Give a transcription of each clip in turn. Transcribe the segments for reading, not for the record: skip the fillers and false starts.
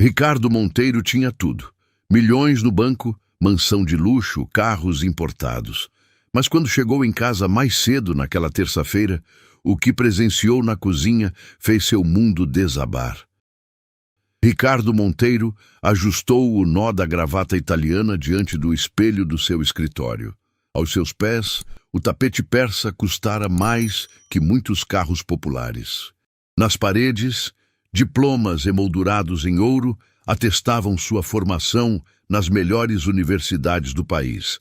Ricardo Monteiro tinha tudo. Milhões no banco, mansão de luxo, carros importados. Mas quando chegou em casa mais cedo naquela terça-feira, o que presenciou na cozinha fez seu mundo desabar. Ricardo Monteiro ajustou o nó da gravata italiana diante do espelho do seu escritório. Aos seus pés, o tapete persa custara mais que muitos carros populares. Nas paredes, diplomas emoldurados em ouro atestavam sua formação nas melhores universidades do país.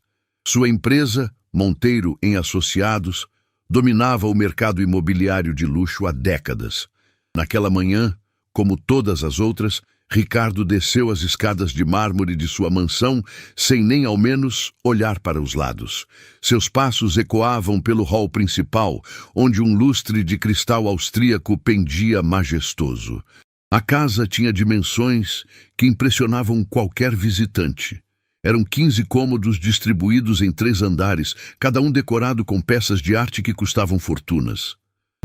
Sua empresa, Monteiro em Associados, dominava o mercado imobiliário de luxo há décadas. Naquela manhã, como todas as outras, Ricardo desceu as escadas de mármore de sua mansão sem nem ao menos olhar para os lados. Seus passos ecoavam pelo hall principal, onde um lustre de cristal austríaco pendia majestoso. A casa tinha dimensões que impressionavam qualquer visitante. Eram 15 cômodos distribuídos em 3 andares, cada um decorado com peças de arte que custavam fortunas.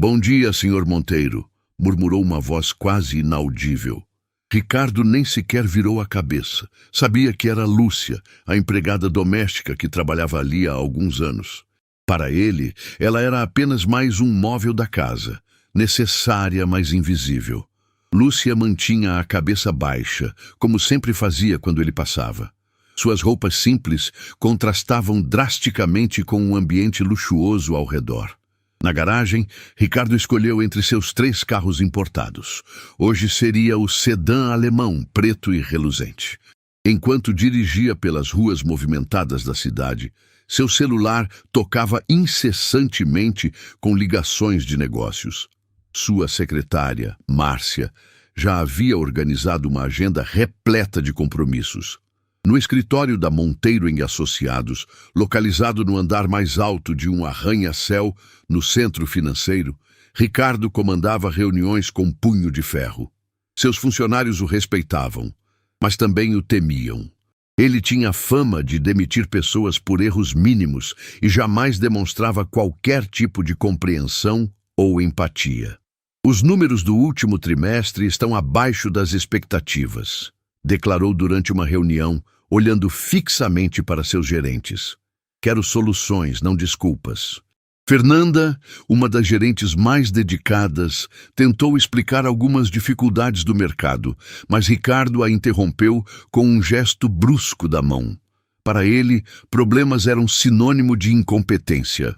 "Bom dia, senhor Monteiro", murmurou uma voz quase inaudível. Ricardo nem sequer virou a cabeça. Sabia que era Lúcia, a empregada doméstica que trabalhava ali há alguns anos. Para ele, ela era apenas mais um móvel da casa, necessária, mas invisível. Lúcia mantinha a cabeça baixa, como sempre fazia quando ele passava. Suas roupas simples contrastavam drasticamente com um ambiente luxuoso ao redor. Na garagem, Ricardo escolheu entre seus 3 carros importados. Hoje seria o sedã alemão, preto e reluzente. Enquanto dirigia pelas ruas movimentadas da cidade, seu celular tocava incessantemente com ligações de negócios. Sua secretária, Márcia, já havia organizado uma agenda repleta de compromissos. No escritório da Monteiro em Associados, localizado no andar mais alto de um arranha-céu no centro financeiro, Ricardo comandava reuniões com punho de ferro. Seus funcionários o respeitavam, mas também o temiam. Ele tinha fama de demitir pessoas por erros mínimos e jamais demonstrava qualquer tipo de compreensão ou empatia. "Os números do último trimestre estão abaixo das expectativas", declarou durante uma reunião, olhando fixamente para seus gerentes. "Quero soluções, não desculpas." Fernanda, uma das gerentes mais dedicadas, tentou explicar algumas dificuldades do mercado, mas Ricardo a interrompeu com um gesto brusco da mão. Para ele, problemas eram sinônimo de incompetência.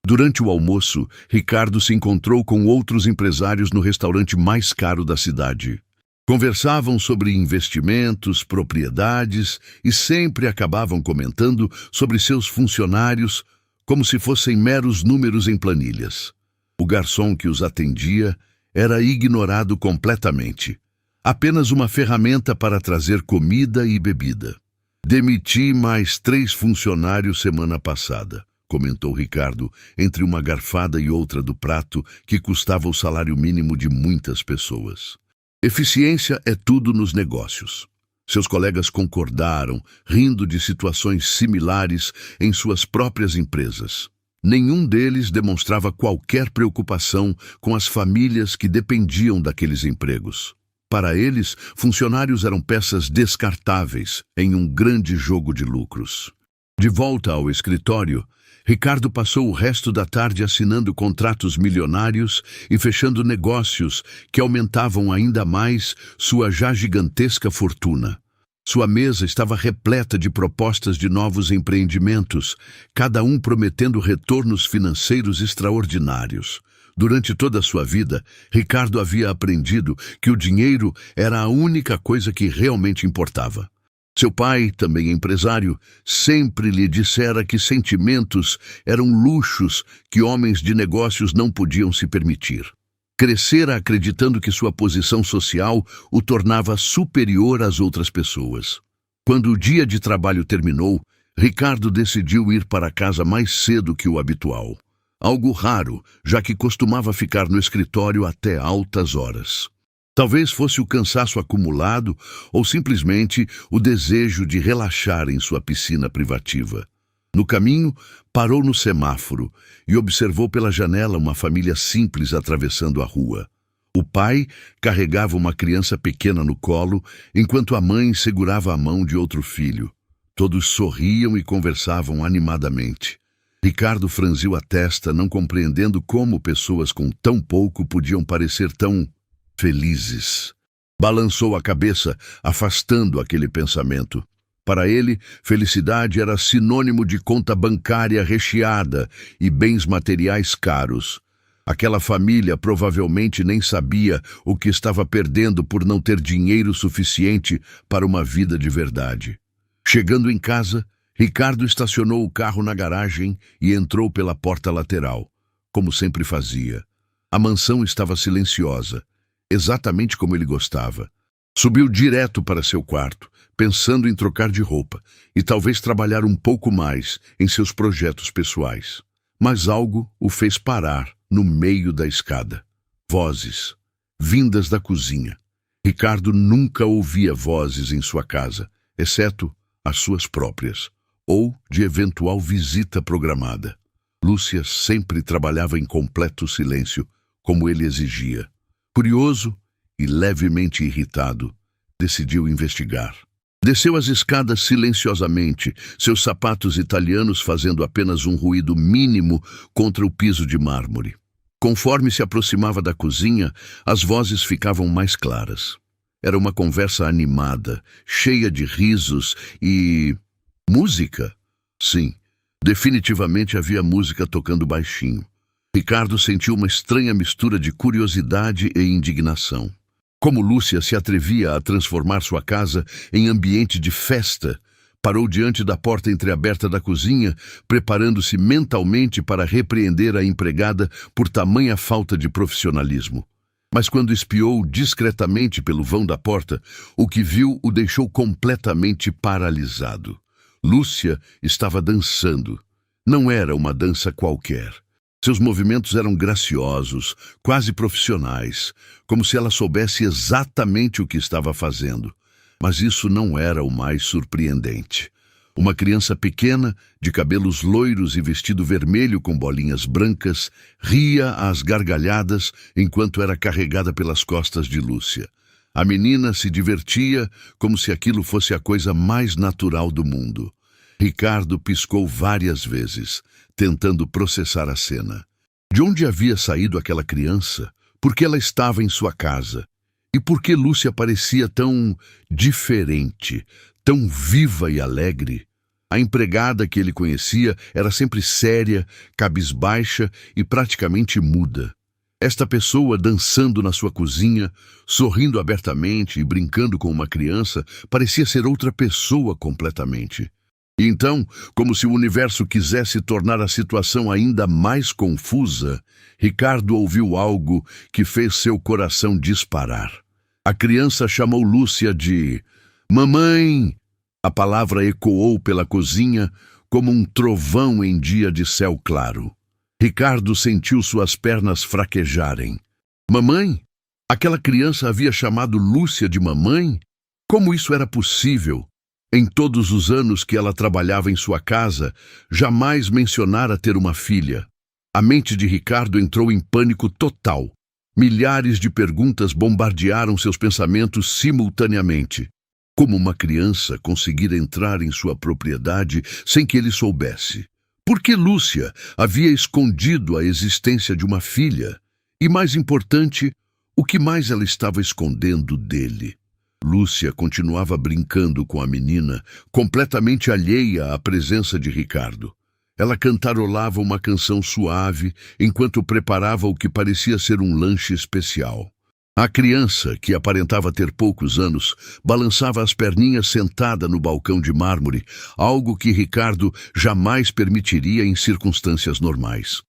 Durante o almoço, Ricardo se encontrou com outros empresários no restaurante mais caro da cidade. Conversavam sobre investimentos, propriedades e sempre acabavam comentando sobre seus funcionários como se fossem meros números em planilhas. O garçom que os atendia era ignorado completamente. Apenas uma ferramenta para trazer comida e bebida. "Demiti mais 3 funcionários semana passada", comentou Ricardo, entre uma garfada e outra do prato que custava o salário mínimo de muitas pessoas. Eficiência é tudo nos negócios. Seus colegas concordaram, rindo de situações similares em suas próprias empresas. Nenhum deles demonstrava qualquer preocupação com as famílias que dependiam daqueles empregos. Para eles, funcionários eram peças descartáveis em um grande jogo de lucros. De volta ao escritório, Ricardo passou o resto da tarde assinando contratos milionários e fechando negócios que aumentavam ainda mais sua já gigantesca fortuna. Sua mesa estava repleta de propostas de novos empreendimentos, cada um prometendo retornos financeiros extraordinários. Durante toda a sua vida, Ricardo havia aprendido que o dinheiro era a única coisa que realmente importava. Seu pai, também empresário, sempre lhe dissera que sentimentos eram luxos que homens de negócios não podiam se permitir. Crescera acreditando que sua posição social o tornava superior às outras pessoas. Quando o dia de trabalho terminou, Ricardo decidiu ir para casa mais cedo que o habitual. Algo raro, já que costumava ficar no escritório até altas horas. Talvez fosse o cansaço acumulado ou simplesmente o desejo de relaxar em sua piscina privativa. No caminho, parou no semáforo e observou pela janela uma família simples atravessando a rua. O pai carregava uma criança pequena no colo, enquanto a mãe segurava a mão de outro filho. Todos sorriam e conversavam animadamente. Ricardo franziu a testa, não compreendendo como pessoas com tão pouco podiam parecer tão felizes. Balançou a cabeça, afastando aquele pensamento. Para ele, felicidade era sinônimo de conta bancária recheada e bens materiais caros. Aquela família provavelmente nem sabia o que estava perdendo por não ter dinheiro suficiente para uma vida de verdade. Chegando em casa, Ricardo estacionou o carro na garagem e entrou pela porta lateral, como sempre fazia. A mansão estava silenciosa, exatamente como ele gostava. Subiu direto para seu quarto, pensando em trocar de roupa e talvez trabalhar um pouco mais em seus projetos pessoais. Mas algo o fez parar no meio da escada. Vozes, vindas da cozinha. Ricardo nunca ouvia vozes em sua casa, exceto as suas próprias, ou de eventual visita programada. Lúcia sempre trabalhava em completo silêncio, como ele exigia. Curioso e levemente irritado, decidiu investigar. Desceu as escadas silenciosamente, seus sapatos italianos fazendo apenas um ruído mínimo contra o piso de mármore. Conforme se aproximava da cozinha, as vozes ficavam mais claras. Era uma conversa animada, cheia de risos e... música? Sim, definitivamente havia música tocando baixinho. Ricardo sentiu uma estranha mistura de curiosidade e indignação. Como Lúcia se atrevia a transformar sua casa em ambiente de festa, parou diante da porta entreaberta da cozinha, preparando-se mentalmente para repreender a empregada por tamanha falta de profissionalismo. Mas quando espiou discretamente pelo vão da porta, o que viu o deixou completamente paralisado. Lúcia estava dançando. Não era uma dança qualquer. Seus movimentos eram graciosos, quase profissionais, como se ela soubesse exatamente o que estava fazendo. Mas isso não era o mais surpreendente. Uma criança pequena, de cabelos loiros e vestido vermelho com bolinhas brancas, ria às gargalhadas enquanto era carregada pelas costas de Lúcia. A menina se divertia como se aquilo fosse a coisa mais natural do mundo. Ricardo piscou várias vezes, tentando processar a cena. De onde havia saído aquela criança? Por que ela estava em sua casa? E por que Lúcia parecia tão diferente, tão viva e alegre? A empregada que ele conhecia era sempre séria, cabisbaixa e praticamente muda. Esta pessoa dançando na sua cozinha, sorrindo abertamente e brincando com uma criança, parecia ser outra pessoa completamente. E então, como se o universo quisesse tornar a situação ainda mais confusa, Ricardo ouviu algo que fez seu coração disparar. A criança chamou Lúcia de "Mamãe!". A palavra ecoou pela cozinha como um trovão em dia de céu claro. Ricardo sentiu suas pernas fraquejarem. Mamãe? Aquela criança havia chamado Lúcia de mamãe? Como isso era possível? Em todos os anos que ela trabalhava em sua casa, jamais mencionara ter uma filha. A mente de Ricardo entrou em pânico total. Milhares de perguntas bombardearam seus pensamentos simultaneamente. Como uma criança conseguira entrar em sua propriedade sem que ele soubesse? Por que Lúcia havia escondido a existência de uma filha? E mais importante, o que mais ela estava escondendo dele? Lúcia continuava brincando com a menina, completamente alheia à presença de Ricardo. Ela cantarolava uma canção suave enquanto preparava o que parecia ser um lanche especial. A criança, que aparentava ter poucos anos, balançava as perninhas sentada no balcão de mármore, algo que Ricardo jamais permitiria em circunstâncias normais.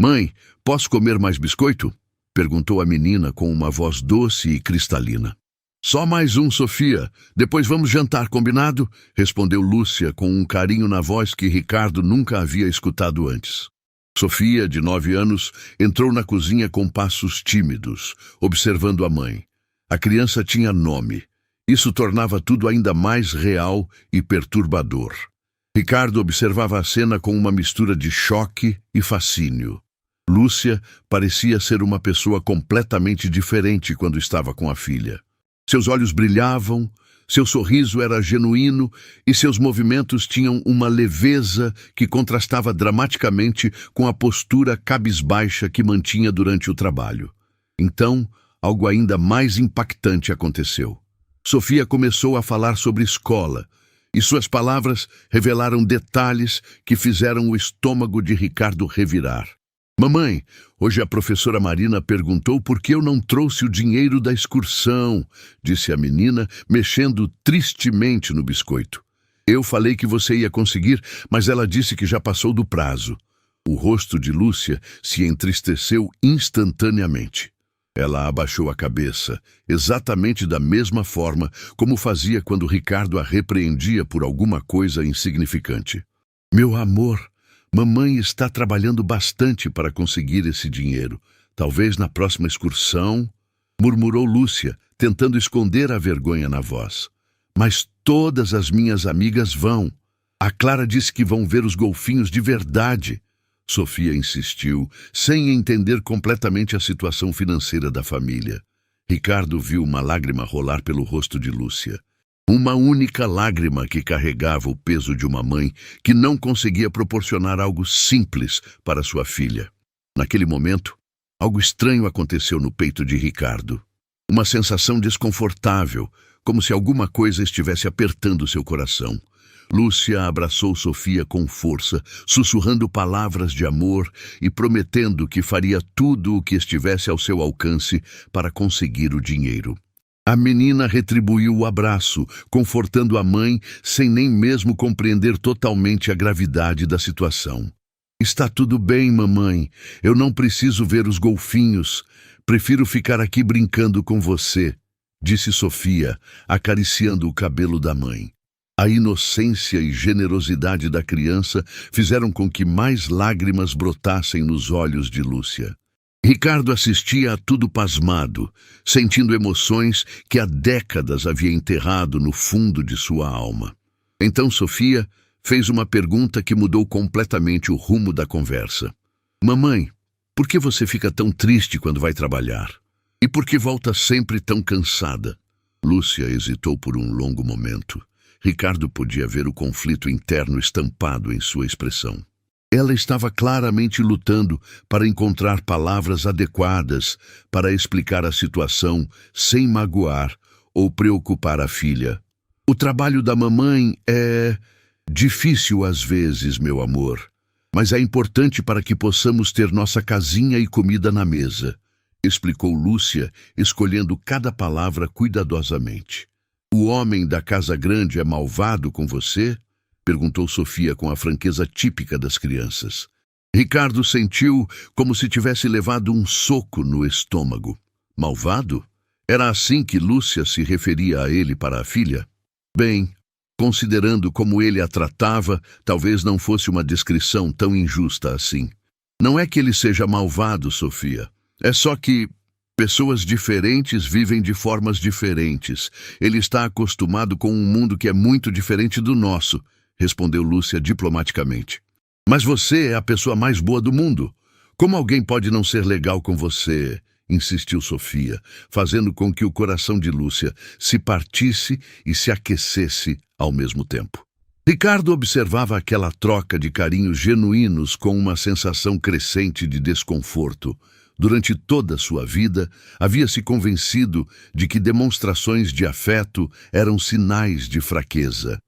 "Mãe, posso comer mais biscoito?", perguntou a menina com uma voz doce e cristalina. "Só mais um, Sofia. Depois vamos jantar, combinado?", respondeu Lúcia com um carinho na voz que Ricardo nunca havia escutado antes. Sofia, de 9 anos, entrou na cozinha com passos tímidos, observando a mãe. A criança tinha nome. Isso tornava tudo ainda mais real e perturbador. Ricardo observava a cena com uma mistura de choque e fascínio. Lúcia parecia ser uma pessoa completamente diferente quando estava com a filha. Seus olhos brilhavam, seu sorriso era genuíno e seus movimentos tinham uma leveza que contrastava dramaticamente com a postura cabisbaixa que mantinha durante o trabalho. Então, algo ainda mais impactante aconteceu. Sofia começou a falar sobre escola, e suas palavras revelaram detalhes que fizeram o estômago de Ricardo revirar. Mamãe, hoje a professora Marina perguntou por que eu não trouxe o dinheiro da excursão, disse a menina, mexendo tristemente no biscoito. Eu falei que você ia conseguir, mas ela disse que já passou do prazo. O rosto de Lúcia se entristeceu instantaneamente. Ela abaixou a cabeça, exatamente da mesma forma como fazia quando Ricardo a repreendia por alguma coisa insignificante. Meu amor, mamãe está trabalhando bastante para conseguir esse dinheiro. Talvez na próxima excursão, murmurou Lúcia, tentando esconder a vergonha na voz. Mas todas as minhas amigas vão. A Clara disse que vão ver os golfinhos de verdade. Sofia insistiu, sem entender completamente a situação financeira da família. Ricardo viu uma lágrima rolar pelo rosto de Lúcia. Uma única lágrima que carregava o peso de uma mãe que não conseguia proporcionar algo simples para sua filha. Naquele momento, algo estranho aconteceu no peito de Ricardo. Uma sensação desconfortável, como se alguma coisa estivesse apertando seu coração. Lúcia abraçou Sofia com força, sussurrando palavras de amor e prometendo que faria tudo o que estivesse ao seu alcance para conseguir o dinheiro. A menina retribuiu o abraço, confortando a mãe sem nem mesmo compreender totalmente a gravidade da situação. Está tudo bem, mamãe. Eu não preciso ver os golfinhos. Prefiro ficar aqui brincando com você, disse Sofia, acariciando o cabelo da mãe. A inocência e generosidade da criança fizeram com que mais lágrimas brotassem nos olhos de Lúcia. Ricardo assistia a tudo pasmado, sentindo emoções que há décadas havia enterrado no fundo de sua alma. Então Sofia fez uma pergunta que mudou completamente o rumo da conversa. Mamãe, por que você fica tão triste quando vai trabalhar? E por que volta sempre tão cansada? Lúcia hesitou por um longo momento. Ricardo podia ver o conflito interno estampado em sua expressão. Ela estava claramente lutando para encontrar palavras adequadas para explicar a situação sem magoar ou preocupar a filha. O trabalho da mamãe é difícil às vezes, meu amor, mas é importante para que possamos ter nossa casinha e comida na mesa, explicou Lúcia, escolhendo cada palavra cuidadosamente. O homem da casa grande é malvado com você? Perguntou Sofia com a franqueza típica das crianças. Ricardo sentiu como se tivesse levado um soco no estômago. Malvado? Era assim que Lúcia se referia a ele para a filha? Bem, considerando como ele a tratava, talvez não fosse uma descrição tão injusta assim. Não é que ele seja malvado, Sofia. É só que pessoas diferentes vivem de formas diferentes. Ele está acostumado com um mundo que é muito diferente do nosso, respondeu Lúcia diplomaticamente. Mas você é a pessoa mais boa do mundo. Como alguém pode não ser legal com você? Insistiu Sofia, fazendo com que o coração de Lúcia se partisse e se aquecesse ao mesmo tempo. Ricardo observava aquela troca de carinhos genuínos com uma sensação crescente de desconforto. Durante toda a sua vida, havia se convencido de que demonstrações de afeto eram sinais de fraqueza.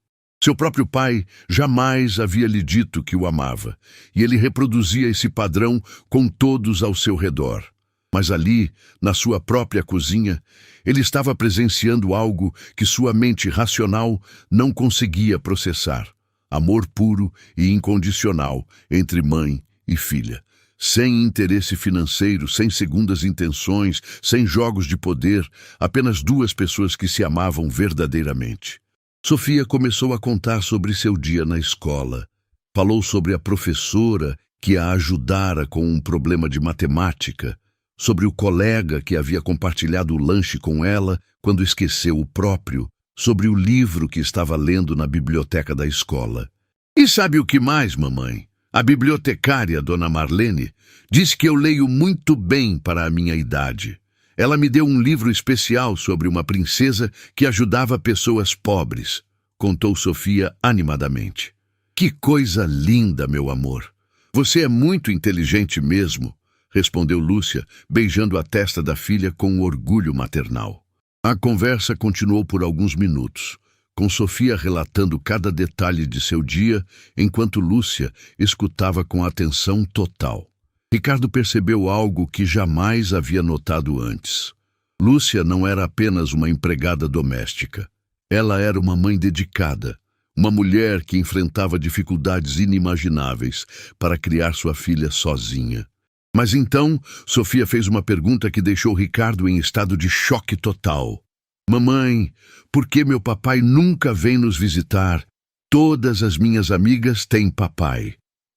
Seu próprio pai jamais havia lhe dito que o amava, e ele reproduzia esse padrão com todos ao seu redor. Mas ali, na sua própria cozinha, ele estava presenciando algo que sua mente racional não conseguia processar. Amor puro e incondicional entre mãe e filha. Sem interesse financeiro, sem segundas intenções, sem jogos de poder, apenas duas pessoas que se amavam verdadeiramente. Sofia começou a contar sobre seu dia na escola. Falou sobre a professora que a ajudara com um problema de matemática, sobre o colega que havia compartilhado o lanche com ela quando esqueceu o próprio, sobre o livro que estava lendo na biblioteca da escola. E sabe o que mais, mamãe? A bibliotecária, Dona Marlene, disse que eu leio muito bem para a minha idade. Ela me deu um livro especial sobre uma princesa que ajudava pessoas pobres, contou Sofia animadamente. Que coisa linda, meu amor. Você é muito inteligente mesmo, respondeu Lúcia, beijando a testa da filha com orgulho maternal. A conversa continuou por alguns minutos, com Sofia relatando cada detalhe de seu dia, enquanto Lúcia escutava com atenção total. Ricardo percebeu algo que jamais havia notado antes. Lúcia não era apenas uma empregada doméstica. Ela era uma mãe dedicada, uma mulher que enfrentava dificuldades inimagináveis para criar sua filha sozinha. Mas então, Sofia fez uma pergunta que deixou Ricardo em estado de choque total. Mamãe, por que meu papai nunca vem nos visitar? Todas as minhas amigas têm papai.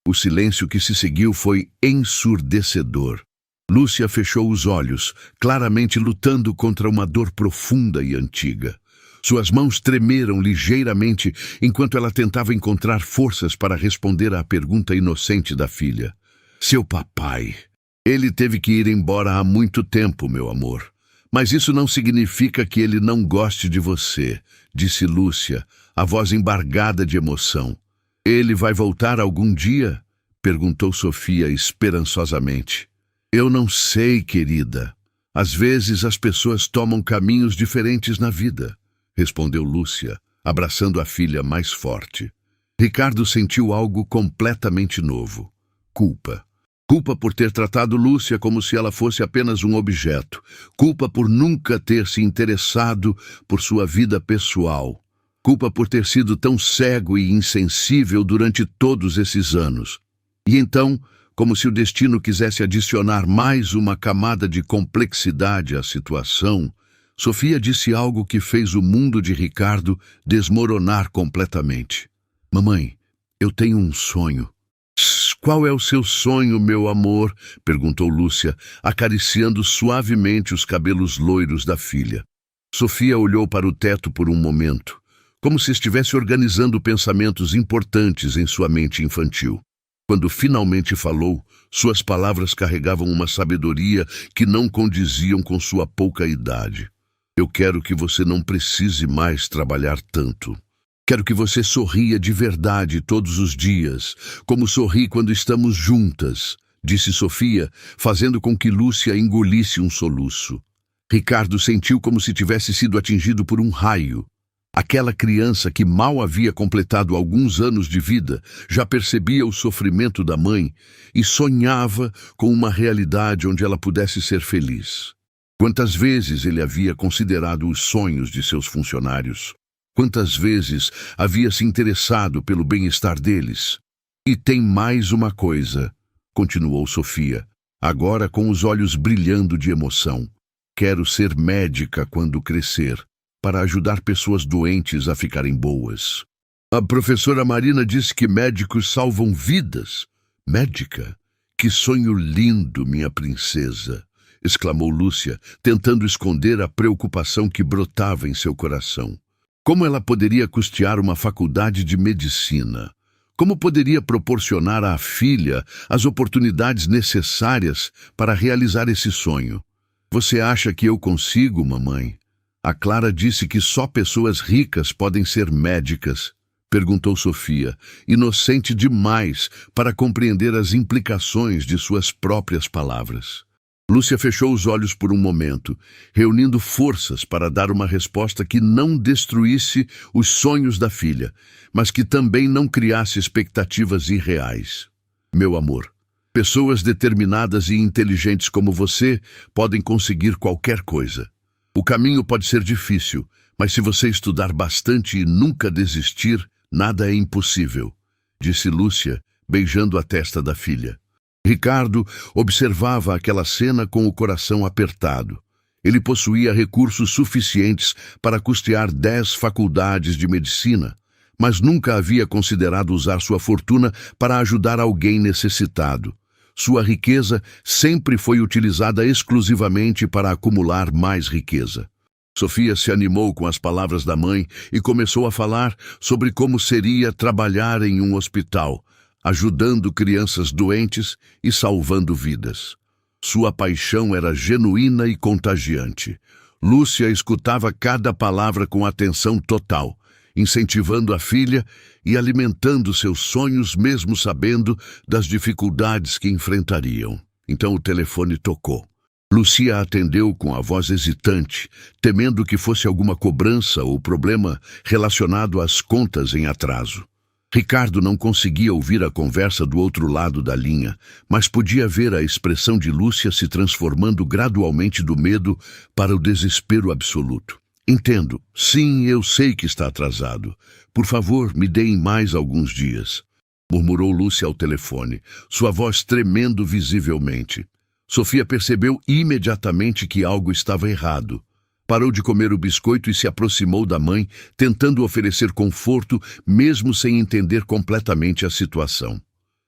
O silêncio que se seguiu foi ensurdecedor. Lúcia fechou os olhos, claramente lutando contra uma dor profunda e antiga. Suas mãos tremeram ligeiramente enquanto ela tentava encontrar forças para responder à pergunta inocente da filha. Seu papai. Ele teve que ir embora há muito tempo, meu amor. Mas isso não significa que ele não goste de você, disse Lúcia, a voz embargada de emoção. Ele vai voltar algum dia? Perguntou Sofia esperançosamente. Eu não sei, querida. Às vezes as pessoas tomam caminhos diferentes na vida, respondeu Lúcia, abraçando a filha mais forte. Ricardo sentiu algo completamente novo. Culpa. Culpa por ter tratado Lúcia como se ela fosse apenas um objeto. Culpa por nunca ter se interessado por sua vida pessoal. Culpa por ter sido tão cego e insensível durante todos esses anos. E então, como se o destino quisesse adicionar mais uma camada de complexidade à situação, Sofia disse algo que fez o mundo de Ricardo desmoronar completamente. Mamãe, eu tenho um sonho. Qual é o seu sonho, meu amor? Perguntou Lúcia, acariciando suavemente os cabelos loiros da filha. Sofia olhou para o teto por um momento, como se estivesse organizando pensamentos importantes em sua mente infantil. Quando finalmente falou, suas palavras carregavam uma sabedoria que não condiziam com sua pouca idade. Eu quero que você não precise mais trabalhar tanto. Quero que você sorria de verdade todos os dias, como sorri quando estamos juntas, disse Sofia, fazendo com que Lúcia engolisse um soluço. Ricardo sentiu como se tivesse sido atingido por um raio. Aquela criança que mal havia completado alguns anos de vida já percebia o sofrimento da mãe e sonhava com uma realidade onde ela pudesse ser feliz. Quantas vezes ele havia considerado os sonhos de seus funcionários? Quantas vezes havia se interessado pelo bem-estar deles? E tem mais uma coisa, continuou Sofia, agora com os olhos brilhando de emoção. Quero ser médica quando crescer, para ajudar pessoas doentes a ficarem boas. A professora Marina disse que médicos salvam vidas. Médica? Que sonho lindo, minha princesa! Exclamou Lúcia, tentando esconder a preocupação que brotava em seu coração. Como ela poderia custear uma faculdade de medicina? Como poderia proporcionar à filha as oportunidades necessárias para realizar esse sonho? Você acha que eu consigo, mamãe? A Clara disse que só pessoas ricas podem ser médicas, perguntou Sofia, inocente demais para compreender as implicações de suas próprias palavras. Lúcia fechou os olhos por um momento, reunindo forças para dar uma resposta que não destruísse os sonhos da filha, mas que também não criasse expectativas irreais. Meu amor, pessoas determinadas e inteligentes como você podem conseguir qualquer coisa. O caminho pode ser difícil, mas se você estudar bastante e nunca desistir, nada é impossível, disse Lúcia, beijando a testa da filha. Ricardo observava aquela cena com o coração apertado. Ele possuía recursos suficientes para custear 10 faculdades de medicina, mas nunca havia considerado usar sua fortuna para ajudar alguém necessitado. Sua riqueza sempre foi utilizada exclusivamente para acumular mais riqueza. Sofia se animou com as palavras da mãe e começou a falar sobre como seria trabalhar em um hospital, ajudando crianças doentes e salvando vidas. Sua paixão era genuína e contagiante. Lúcia escutava cada palavra com atenção total, incentivando a filha e alimentando seus sonhos, mesmo sabendo das dificuldades que enfrentariam. Então o telefone tocou. Lúcia atendeu com a voz hesitante, temendo que fosse alguma cobrança ou problema relacionado às contas em atraso. Ricardo não conseguia ouvir a conversa do outro lado da linha, mas podia ver a expressão de Lúcia se transformando gradualmente do medo para o desespero absoluto. Entendo. Sim, eu sei que está atrasado. Por favor, me deem mais alguns dias, murmurou Lúcia ao telefone, sua voz tremendo visivelmente. Sofia percebeu imediatamente que algo estava errado. Parou de comer o biscoito e se aproximou da mãe, tentando oferecer conforto, mesmo sem entender completamente a situação.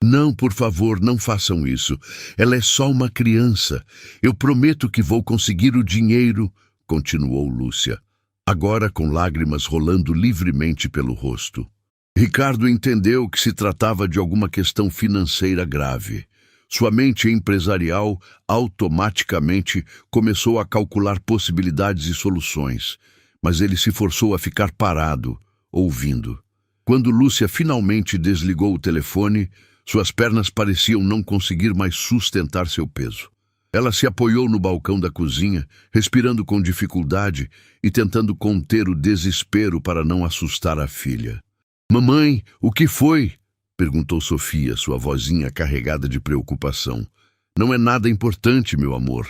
Não, por favor, não façam isso. Ela é só uma criança. Eu prometo que vou conseguir o dinheiro, continuou Lúcia, agora com lágrimas rolando livremente pelo rosto. Ricardo entendeu que se tratava de alguma questão financeira grave. Sua mente empresarial automaticamente começou a calcular possibilidades e soluções, mas ele se forçou a ficar parado, ouvindo. Quando Lúcia finalmente desligou o telefone, suas pernas pareciam não conseguir mais sustentar seu peso. Ela se apoiou no balcão da cozinha, respirando com dificuldade e tentando conter o desespero para não assustar a filha. "Mamãe, o que foi?" perguntou Sofia, sua vozinha carregada de preocupação. "Não é nada importante, meu amor.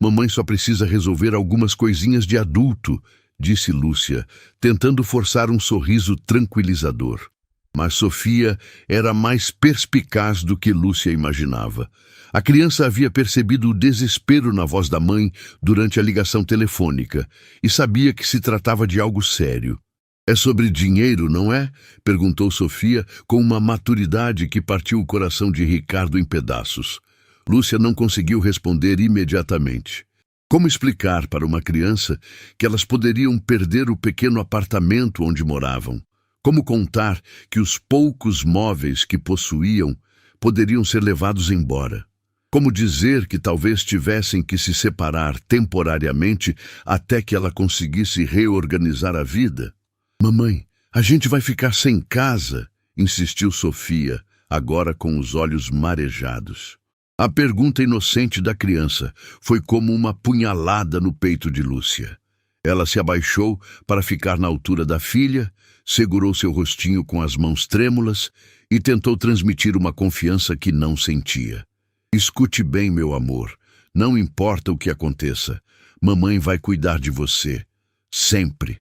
Mamãe só precisa resolver algumas coisinhas de adulto", disse Lúcia, tentando forçar um sorriso tranquilizador. Mas Sofia era mais perspicaz do que Lúcia imaginava. A criança havia percebido o desespero na voz da mãe durante a ligação telefônica e sabia que se tratava de algo sério. "É sobre dinheiro, não é?" perguntou Sofia com uma maturidade que partiu o coração de Ricardo em pedaços. Lúcia não conseguiu responder imediatamente. Como explicar para uma criança que elas poderiam perder o pequeno apartamento onde moravam? Como contar que os poucos móveis que possuíam poderiam ser levados embora? Como dizer que talvez tivessem que se separar temporariamente até que ela conseguisse reorganizar a vida? "Mamãe, a gente vai ficar sem casa", insistiu Sofia, agora com os olhos marejados. A pergunta inocente da criança foi como uma punhalada no peito de Lúcia. Ela se abaixou para ficar na altura da filha, segurou seu rostinho com as mãos trêmulas e tentou transmitir uma confiança que não sentia. "Escute bem, meu amor. Não importa o que aconteça. Mamãe vai cuidar de você. Sempre.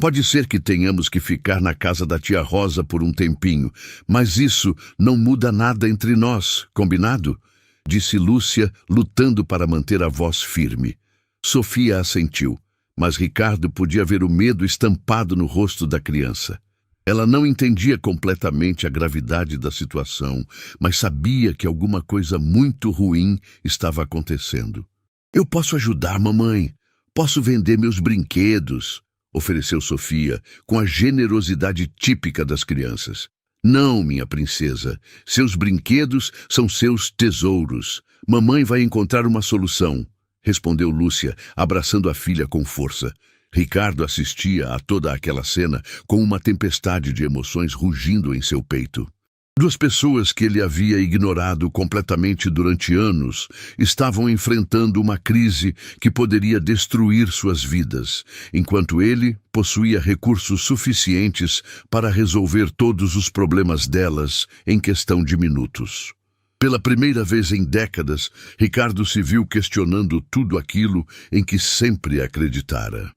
Pode ser que tenhamos que ficar na casa da tia Rosa por um tempinho, mas isso não muda nada entre nós, combinado?" disse Lúcia, lutando para manter a voz firme. Sofia assentiu, mas Ricardo podia ver o medo estampado no rosto da criança. Ela não entendia completamente a gravidade da situação, mas sabia que alguma coisa muito ruim estava acontecendo. "Eu posso ajudar, mamãe. Posso vender meus brinquedos", ofereceu Sofia, com a generosidade típica das crianças. "Não, minha princesa. Seus brinquedos são seus tesouros. Mamãe vai encontrar uma solução", respondeu Lúcia, abraçando a filha com força. Ricardo assistia a toda aquela cena com uma tempestade de emoções rugindo em seu peito. Duas pessoas que ele havia ignorado completamente durante anos estavam enfrentando uma crise que poderia destruir suas vidas, enquanto ele possuía recursos suficientes para resolver todos os problemas delas em questão de minutos. Pela primeira vez em décadas, Ricardo se viu questionando tudo aquilo em que sempre acreditara.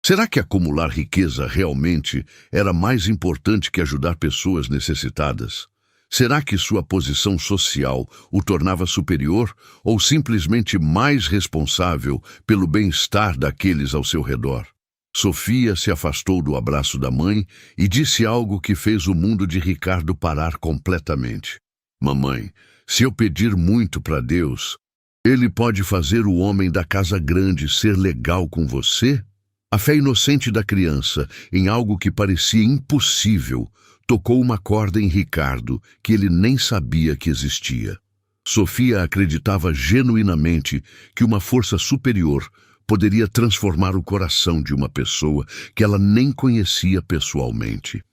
Será que acumular riqueza realmente era mais importante que ajudar pessoas necessitadas? Será que sua posição social o tornava superior ou simplesmente mais responsável pelo bem-estar daqueles ao seu redor? Sofia se afastou do abraço da mãe e disse algo que fez o mundo de Ricardo parar completamente. "Mamãe, se eu pedir muito para Deus, Ele pode fazer o homem da casa grande ser legal com você?" A fé inocente da criança em algo que parecia impossível tocou uma corda em Ricardo que ele nem sabia que existia. Sofia acreditava genuinamente que uma força superior poderia transformar o coração de uma pessoa que ela nem conhecia pessoalmente.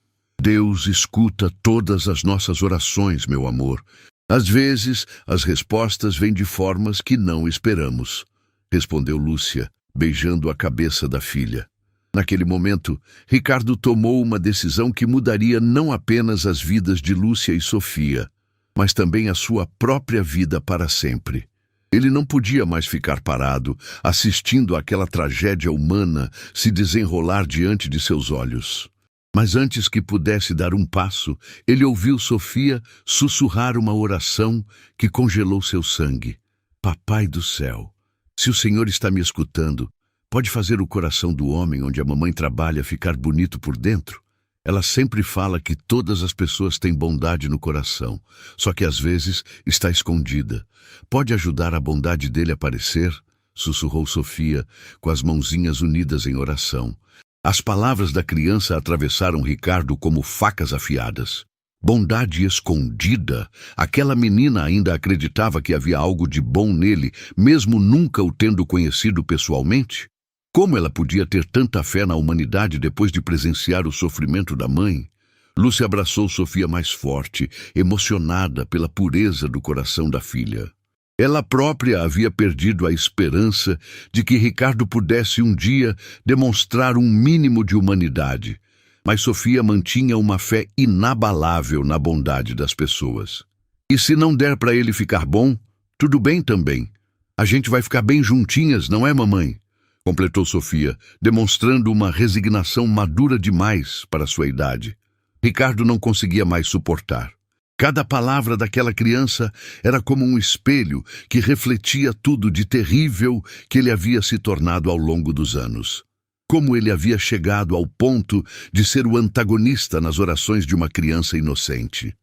Deus escuta todas as nossas orações, meu amor. Às vezes, as respostas vêm de formas que não esperamos, respondeu Lúcia, beijando a cabeça da filha. Naquele momento, Ricardo tomou uma decisão que mudaria não apenas as vidas de Lúcia e Sofia, mas também a sua própria vida para sempre. Ele não podia mais ficar parado, assistindo àquela tragédia humana se desenrolar diante de seus olhos. Mas antes que pudesse dar um passo, ele ouviu Sofia sussurrar uma oração que congelou seu sangue. Papai do céu, se o Senhor está me escutando, pode fazer o coração do homem onde a mamãe trabalha ficar bonito por dentro? Ela sempre fala que todas as pessoas têm bondade no coração, só que às vezes está escondida. Pode ajudar a bondade dele a aparecer? Sussurrou Sofia, com as mãozinhas unidas em oração. As palavras da criança atravessaram Ricardo como facas afiadas. Bondade escondida? Aquela menina ainda acreditava que havia algo de bom nele, mesmo nunca o tendo conhecido pessoalmente? Como ela podia ter tanta fé na humanidade depois de presenciar o sofrimento da mãe? Lúcia abraçou Sofia mais forte, emocionada pela pureza do coração da filha. Ela própria havia perdido a esperança de que Ricardo pudesse um dia demonstrar um mínimo de humanidade, mas Sofia mantinha uma fé inabalável na bondade das pessoas. E se não der para ele ficar bom, tudo bem também. A gente vai ficar bem juntinhas, não é, mamãe? Completou Sofia, demonstrando uma resignação madura demais para sua idade. Ricardo não conseguia mais suportar. Cada palavra daquela criança era como um espelho que refletia tudo de terrível que ele havia se tornado ao longo dos anos. Como ele havia chegado ao ponto de ser o antagonista nas orações de uma criança inocente.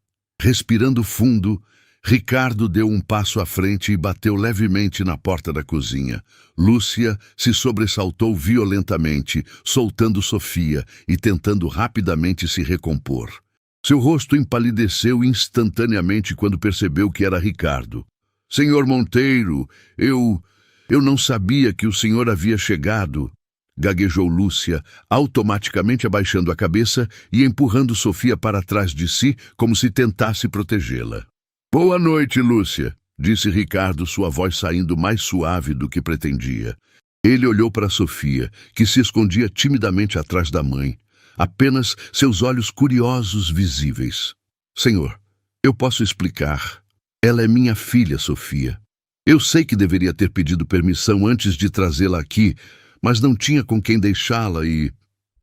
Respirando fundo, Ricardo deu um passo à frente e bateu levemente na porta da cozinha. Lúcia se sobressaltou violentamente, soltando Sofia e tentando rapidamente se recompor. Seu rosto empalideceu instantaneamente quando percebeu que era Ricardo. Senhor Monteiro, eu não sabia que o senhor havia chegado, gaguejou Lúcia, automaticamente abaixando a cabeça e empurrando Sofia para trás de si como se tentasse protegê-la. Boa noite, Lúcia, disse Ricardo, sua voz saindo mais suave do que pretendia. Ele olhou para Sofia, que se escondia timidamente atrás da mãe, apenas seus olhos curiosos visíveis. Senhor, eu posso explicar. Ela é minha filha, Sofia. Eu sei que deveria ter pedido permissão antes de trazê-la aqui, mas não tinha com quem deixá-la e...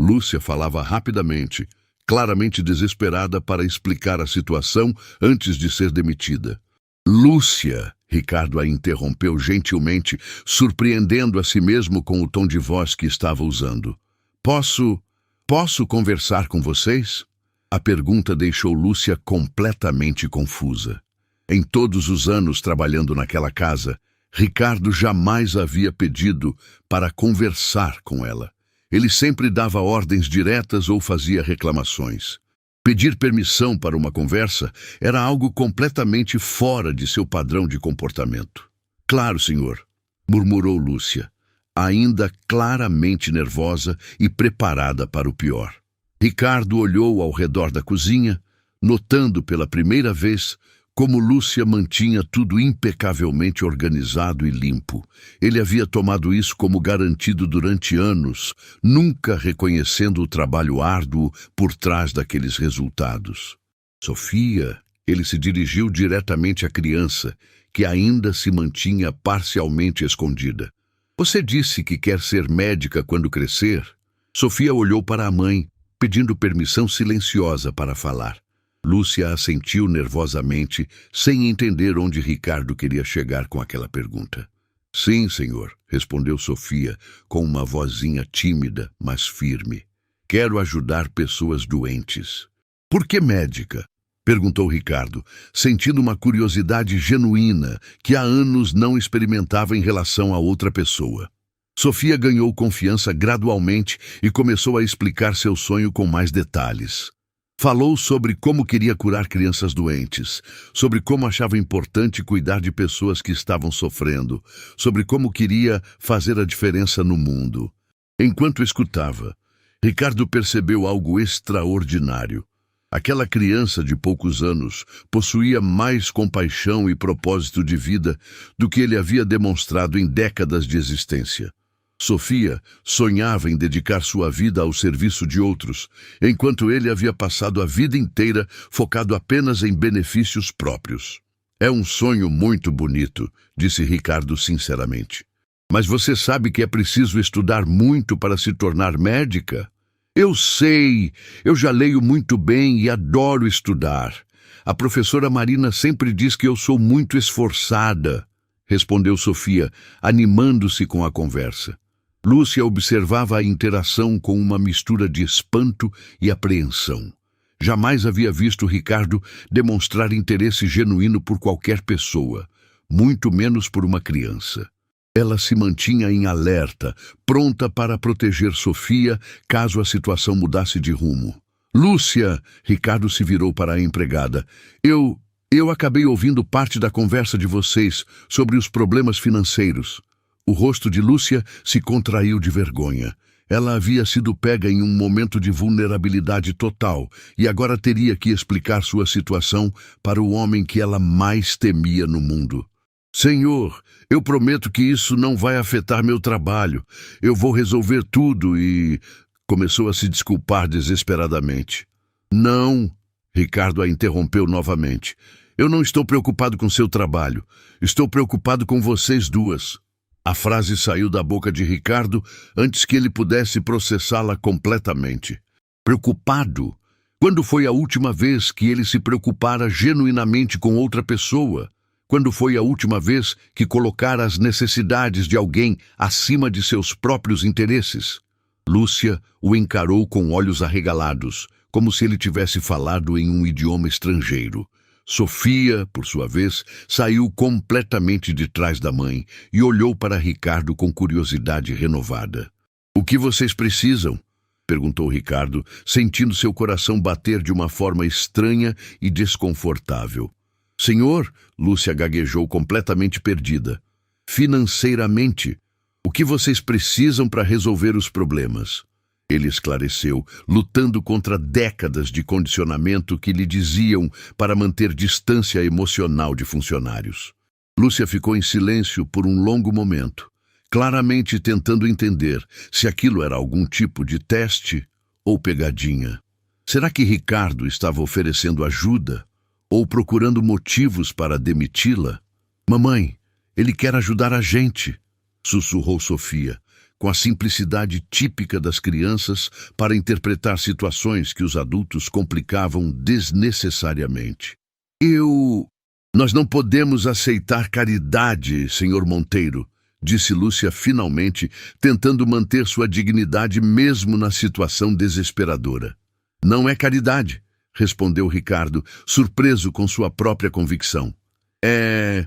Lúcia falava rapidamente, claramente desesperada para explicar a situação antes de ser demitida. Lúcia, Ricardo a interrompeu gentilmente, surpreendendo a si mesmo com o tom de voz que estava usando. Posso conversar com vocês? A pergunta deixou Lúcia completamente confusa. Em todos os anos trabalhando naquela casa, Ricardo jamais havia pedido para conversar com ela. Ele sempre dava ordens diretas ou fazia reclamações. Pedir permissão para uma conversa era algo completamente fora de seu padrão de comportamento. Claro, senhor, murmurou Lúcia, ainda claramente nervosa e preparada para o pior. Ricardo olhou ao redor da cozinha, notando pela primeira vez como Lúcia mantinha tudo impecavelmente organizado e limpo. Ele havia tomado isso como garantido durante anos, nunca reconhecendo o trabalho árduo por trás daqueles resultados. Sofia, ele se dirigiu diretamente à criança, que ainda se mantinha parcialmente escondida. Você disse que quer ser médica quando crescer? Sofia olhou para a mãe, pedindo permissão silenciosa para falar. Lúcia assentiu nervosamente, sem entender onde Ricardo queria chegar com aquela pergunta. Sim, senhor, respondeu Sofia, com uma vozinha tímida, mas firme. Quero ajudar pessoas doentes. Por que médica? Perguntou Ricardo, sentindo uma curiosidade genuína que há anos não experimentava em relação a outra pessoa. Sofia ganhou confiança gradualmente e começou a explicar seu sonho com mais detalhes. Falou sobre como queria curar crianças doentes, sobre como achava importante cuidar de pessoas que estavam sofrendo, sobre como queria fazer a diferença no mundo. Enquanto escutava, Ricardo percebeu algo extraordinário. Aquela criança de poucos anos possuía mais compaixão e propósito de vida do que ele havia demonstrado em décadas de existência. Sofia sonhava em dedicar sua vida ao serviço de outros, enquanto ele havia passado a vida inteira focado apenas em benefícios próprios. É um sonho muito bonito, disse Ricardo sinceramente. Mas você sabe que é preciso estudar muito para se tornar médica? Eu sei, eu já leio muito bem e adoro estudar. A professora Marina sempre diz que eu sou muito esforçada, respondeu Sofia, animando-se com a conversa. Lúcia observava a interação com uma mistura de espanto e apreensão. Jamais havia visto Ricardo demonstrar interesse genuíno por qualquer pessoa, muito menos por uma criança. Ela se mantinha em alerta, pronta para proteger Sofia caso a situação mudasse de rumo. Lúcia, Ricardo se virou para a empregada. Eu acabei ouvindo parte da conversa de vocês sobre os problemas financeiros. O rosto de Lúcia se contraiu de vergonha. Ela havia sido pega em um momento de vulnerabilidade total e agora teria que explicar sua situação para o homem que ela mais temia no mundo. Senhor, eu prometo que isso não vai afetar meu trabalho. Eu vou resolver tudo e... Começou a se desculpar desesperadamente. Não, Ricardo a interrompeu novamente. Eu não estou preocupado com seu trabalho. Estou preocupado com vocês duas. A frase saiu da boca de Ricardo antes que ele pudesse processá-la completamente. Preocupado? Quando foi a última vez que ele se preocupara genuinamente com outra pessoa? Quando foi a última vez que colocara as necessidades de alguém acima de seus próprios interesses? Lúcia o encarou com olhos arregalados, como se ele tivesse falado em um idioma estrangeiro. Sofia, por sua vez, saiu completamente de trás da mãe e olhou para Ricardo com curiosidade renovada. "O que vocês precisam?" perguntou Ricardo, sentindo seu coração bater de uma forma estranha e desconfortável. "Senhor", Lúcia gaguejou completamente perdida. "Financeiramente, o que vocês precisam para resolver os problemas?" Ele esclareceu, lutando contra décadas de condicionamento que lhe diziam para manter distância emocional de funcionários. Lúcia ficou em silêncio por um longo momento, claramente tentando entender se aquilo era algum tipo de teste ou pegadinha. Será que Ricardo estava oferecendo ajuda ou procurando motivos para demiti-la? "Mamãe, ele quer ajudar a gente", sussurrou Sofia, com a simplicidade típica das crianças para interpretar situações que os adultos complicavam desnecessariamente. Nós não podemos aceitar caridade, Sr. Monteiro", disse Lúcia finalmente, tentando manter sua dignidade mesmo na situação desesperadora. "Não é caridade", respondeu Ricardo, surpreso com sua própria convicção. "É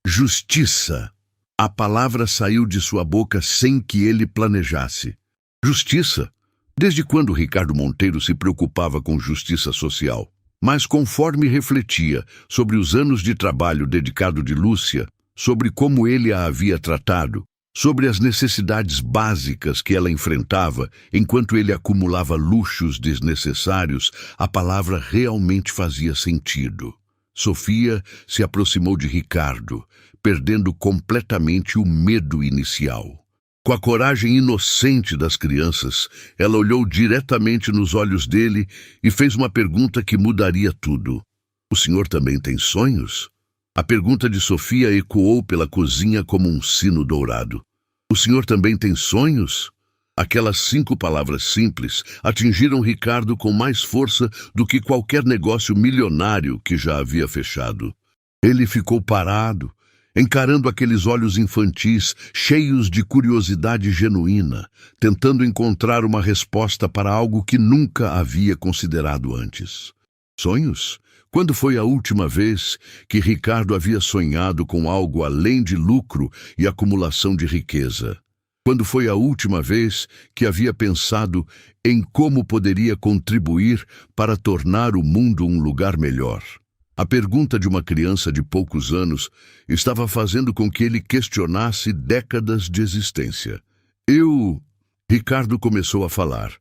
justiça." A palavra saiu de sua boca sem que ele planejasse. Justiça? Desde quando Ricardo Monteiro se preocupava com justiça social? Mas conforme refletia sobre os anos de trabalho dedicado de Lúcia, sobre como ele a havia tratado, sobre as necessidades básicas que ela enfrentava enquanto ele acumulava luxos desnecessários, a palavra realmente fazia sentido. Sofia se aproximou de Ricardo, perdendo completamente o medo inicial. Com a coragem inocente das crianças, ela olhou diretamente nos olhos dele e fez uma pergunta que mudaria tudo. "O senhor também tem sonhos?" A pergunta de Sofia ecoou pela cozinha como um sino dourado. "O senhor também tem sonhos?" Aquelas 5 palavras simples atingiram Ricardo com mais força do que qualquer negócio milionário que já havia fechado. Ele ficou parado, encarando aqueles olhos infantis cheios de curiosidade genuína, tentando encontrar uma resposta para algo que nunca havia considerado antes. Sonhos? Quando foi a última vez que Ricardo havia sonhado com algo além de lucro e acumulação de riqueza? Quando foi a última vez que havia pensado em como poderia contribuir para tornar o mundo um lugar melhor? A pergunta de uma criança de poucos anos estava fazendo com que ele questionasse décadas de existência. Ricardo começou a falar,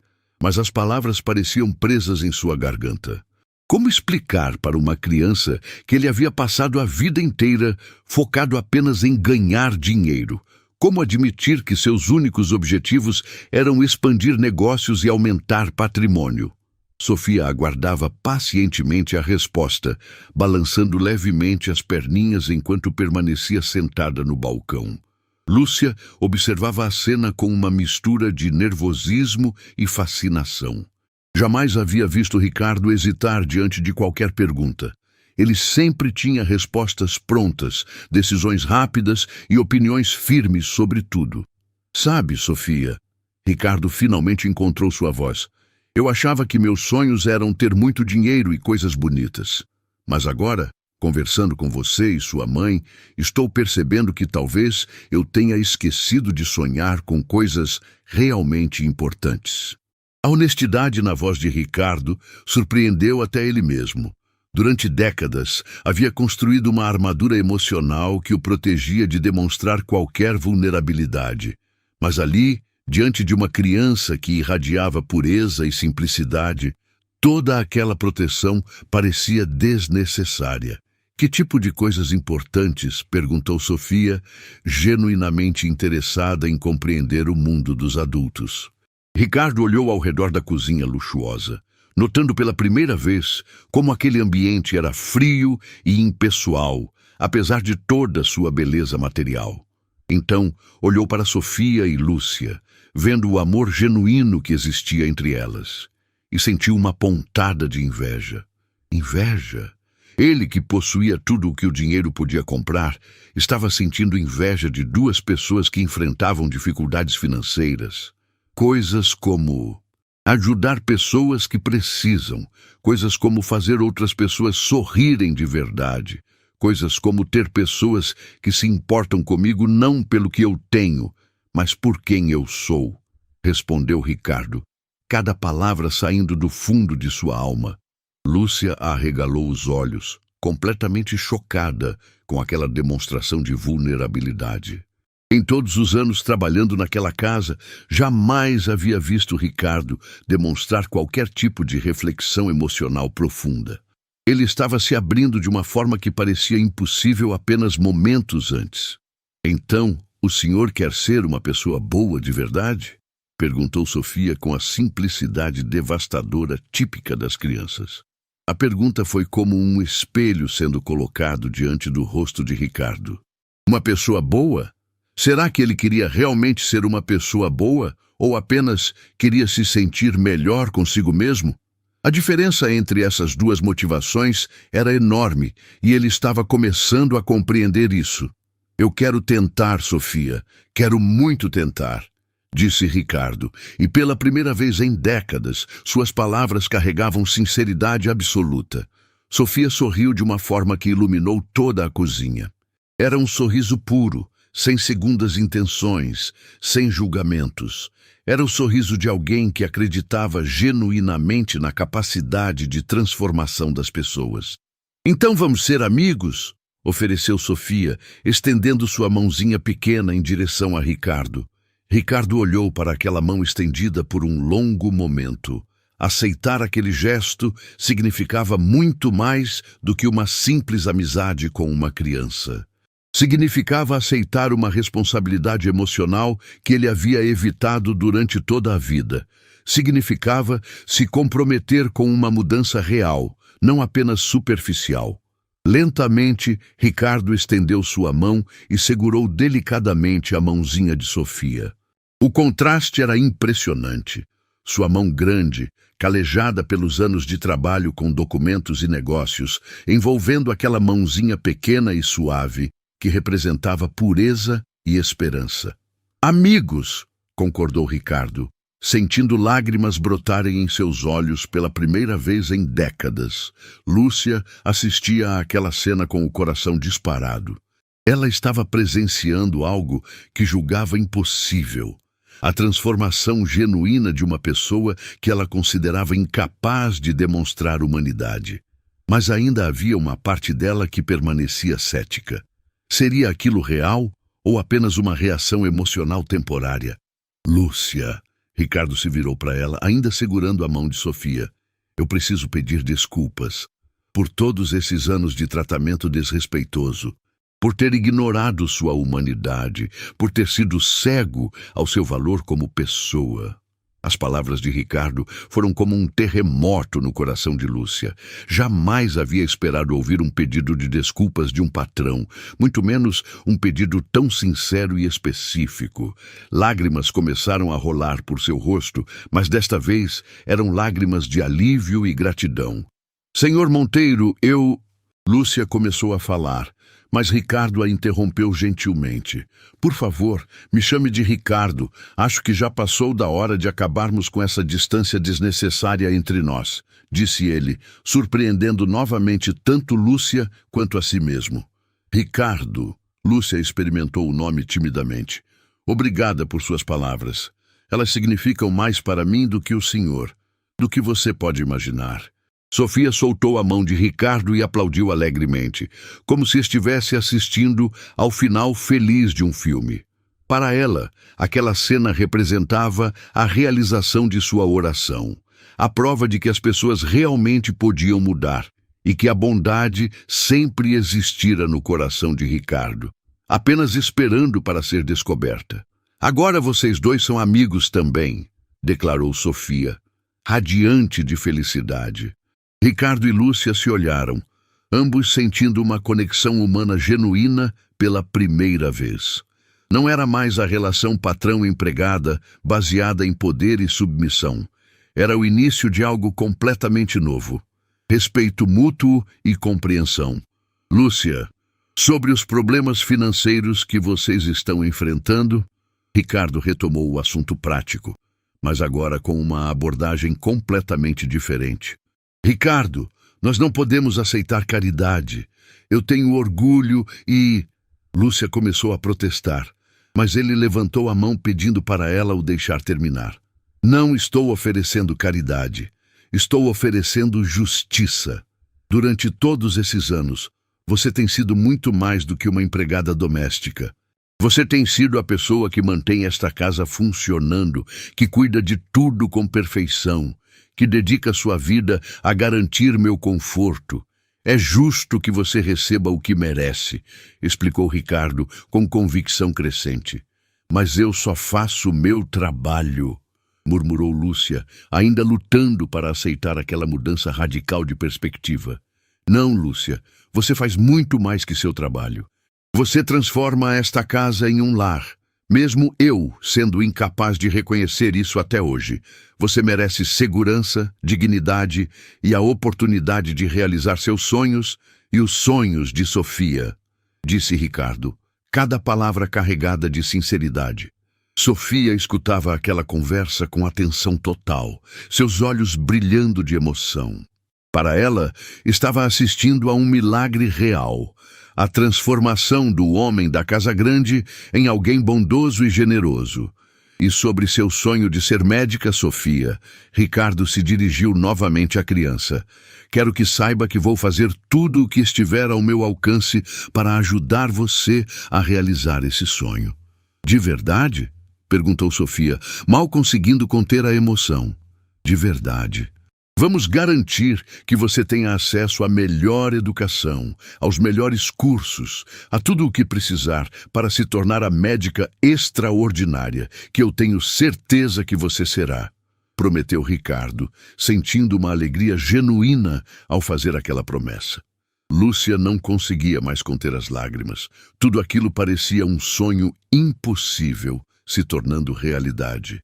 mas as palavras pareciam presas em sua garganta. Como explicar para uma criança que ele havia passado a vida inteira focado apenas em ganhar dinheiro? Como admitir que seus únicos objetivos eram expandir negócios e aumentar patrimônio? Sofia aguardava pacientemente a resposta, balançando levemente as perninhas enquanto permanecia sentada no balcão. Lúcia observava a cena com uma mistura de nervosismo e fascinação. Jamais havia visto Ricardo hesitar diante de qualquer pergunta. Ele sempre tinha respostas prontas, decisões rápidas e opiniões firmes sobre tudo. Sabe, Sofia, Ricardo finalmente encontrou sua voz. Eu achava que meus sonhos eram ter muito dinheiro e coisas bonitas. Mas agora, conversando com você e sua mãe, estou percebendo que talvez eu tenha esquecido de sonhar com coisas realmente importantes. A honestidade na voz de Ricardo surpreendeu até ele mesmo. Durante décadas, havia construído uma armadura emocional que o protegia de demonstrar qualquer vulnerabilidade. Mas ali, diante de uma criança que irradiava pureza e simplicidade, toda aquela proteção parecia desnecessária. Que tipo de coisas importantes? Perguntou Sofia, genuinamente interessada em compreender o mundo dos adultos. Ricardo olhou ao redor da cozinha luxuosa, notando pela primeira vez como aquele ambiente era frio e impessoal, apesar de toda sua beleza material. Então, olhou para Sofia e Lúcia, vendo o amor genuíno que existia entre elas, e sentiu uma pontada de inveja. Inveja? Ele, que possuía tudo o que o dinheiro podia comprar, estava sentindo inveja de duas pessoas que enfrentavam dificuldades financeiras. Coisas como ajudar pessoas que precisam, coisas como fazer outras pessoas sorrirem de verdade, coisas como ter pessoas que se importam comigo não pelo que eu tenho, mas por quem eu sou, respondeu Ricardo, cada palavra saindo do fundo de sua alma. Lúcia arregalou os olhos, completamente chocada com aquela demonstração de vulnerabilidade. Em todos os anos trabalhando naquela casa, jamais havia visto Ricardo demonstrar qualquer tipo de reflexão emocional profunda. Ele estava se abrindo de uma forma que parecia impossível apenas momentos antes. Então, o senhor quer ser uma pessoa boa de verdade? Perguntou Sofia com a simplicidade devastadora típica das crianças. A pergunta foi como um espelho sendo colocado diante do rosto de Ricardo. Uma pessoa boa? Será que ele queria realmente ser uma pessoa boa ou apenas queria se sentir melhor consigo mesmo? A diferença entre essas duas motivações era enorme e ele estava começando a compreender isso. Eu quero tentar, Sofia, quero muito tentar, disse Ricardo, e pela primeira vez em décadas, suas palavras carregavam sinceridade absoluta. Sofia sorriu de uma forma que iluminou toda a cozinha. Era um sorriso puro, sem segundas intenções, sem julgamentos. Era o sorriso de alguém que acreditava genuinamente na capacidade de transformação das pessoas. Então vamos ser amigos? Ofereceu Sofia, estendendo sua mãozinha pequena em direção a Ricardo. Ricardo olhou para aquela mão estendida por um longo momento. Aceitar aquele gesto significava muito mais do que uma simples amizade com uma criança. Significava aceitar uma responsabilidade emocional que ele havia evitado durante toda a vida. Significava se comprometer com uma mudança real, não apenas superficial. Lentamente, Ricardo estendeu sua mão e segurou delicadamente a mãozinha de Sofia. O contraste era impressionante. Sua mão grande, calejada pelos anos de trabalho com documentos e negócios, envolvendo aquela mãozinha pequena e suave, que representava pureza e esperança. Amigos, concordou Ricardo, sentindo lágrimas brotarem em seus olhos pela primeira vez em décadas. Lúcia assistia àquela cena com o coração disparado. Ela estava presenciando algo que julgava impossível. A transformação genuína de uma pessoa que ela considerava incapaz de demonstrar humanidade. Mas ainda havia uma parte dela que permanecia cética. Seria aquilo real ou apenas uma reação emocional temporária? Lúcia. Ricardo se virou para ela, ainda segurando a mão de Sofia. Eu preciso pedir desculpas por todos esses anos de tratamento desrespeitoso, por ter ignorado sua humanidade, por ter sido cego ao seu valor como pessoa. As palavras de Ricardo foram como um terremoto no coração de Lúcia. Jamais havia esperado ouvir um pedido de desculpas de um patrão, muito menos um pedido tão sincero e específico. Lágrimas começaram a rolar por seu rosto, mas desta vez eram lágrimas de alívio e gratidão. Senhor Monteiro, Lúcia começou a falar, mas Ricardo a interrompeu gentilmente. Por favor, me chame de Ricardo. Acho que já passou da hora de acabarmos com essa distância desnecessária entre nós, disse ele, surpreendendo novamente tanto Lúcia quanto a si mesmo. Ricardo. Lúcia experimentou o nome timidamente. Obrigada por suas palavras. Elas significam mais para mim do que o senhor, do que você pode imaginar. Sofia soltou a mão de Ricardo e aplaudiu alegremente, como se estivesse assistindo ao final feliz de um filme. Para ela, aquela cena representava a realização de sua oração, a prova de que as pessoas realmente podiam mudar e que a bondade sempre existira no coração de Ricardo, apenas esperando para ser descoberta. Agora vocês dois são amigos também, declarou Sofia, radiante de felicidade. Ricardo e Lúcia se olharam, ambos sentindo uma conexão humana genuína pela primeira vez. Não era mais a relação patrão-empregada baseada em poder e submissão. Era o início de algo completamente novo. Respeito mútuo e compreensão. Lúcia, sobre os problemas financeiros que vocês estão enfrentando, Ricardo retomou o assunto prático, mas agora com uma abordagem completamente diferente. Ricardo, nós não podemos aceitar caridade. Eu tenho orgulho e... Lúcia começou a protestar, mas ele levantou a mão pedindo para ela o deixar terminar. Não estou oferecendo caridade. Estou oferecendo justiça. Durante todos esses anos, você tem sido muito mais do que uma empregada doméstica. Você tem sido a pessoa que mantém esta casa funcionando, que cuida de tudo com perfeição, que dedica sua vida a garantir meu conforto. É justo que você receba o que merece, explicou Ricardo com convicção crescente. Mas eu só faço o meu trabalho, murmurou Lúcia, ainda lutando para aceitar aquela mudança radical de perspectiva. Não, Lúcia, você faz muito mais que seu trabalho. Você transforma esta casa em um lar. Mesmo eu sendo incapaz de reconhecer isso até hoje, você merece segurança, dignidade e a oportunidade de realizar seus sonhos e os sonhos de Sofia, disse Ricardo, cada palavra carregada de sinceridade. Sofia escutava aquela conversa com atenção total, seus olhos brilhando de emoção. Para ela, estava assistindo a um milagre real, a transformação do homem da Casa Grande em alguém bondoso e generoso. E sobre seu sonho de ser médica, Sofia, Ricardo se dirigiu novamente à criança. Quero que saiba que vou fazer tudo o que estiver ao meu alcance para ajudar você a realizar esse sonho. De verdade? Perguntou Sofia, mal conseguindo conter a emoção. De verdade. Vamos garantir que você tenha acesso à melhor educação, aos melhores cursos, a tudo o que precisar para se tornar a médica extraordinária, que eu tenho certeza que você será, prometeu Ricardo, sentindo uma alegria genuína ao fazer aquela promessa. Lúcia não conseguia mais conter as lágrimas. Tudo aquilo parecia um sonho impossível, se tornando realidade.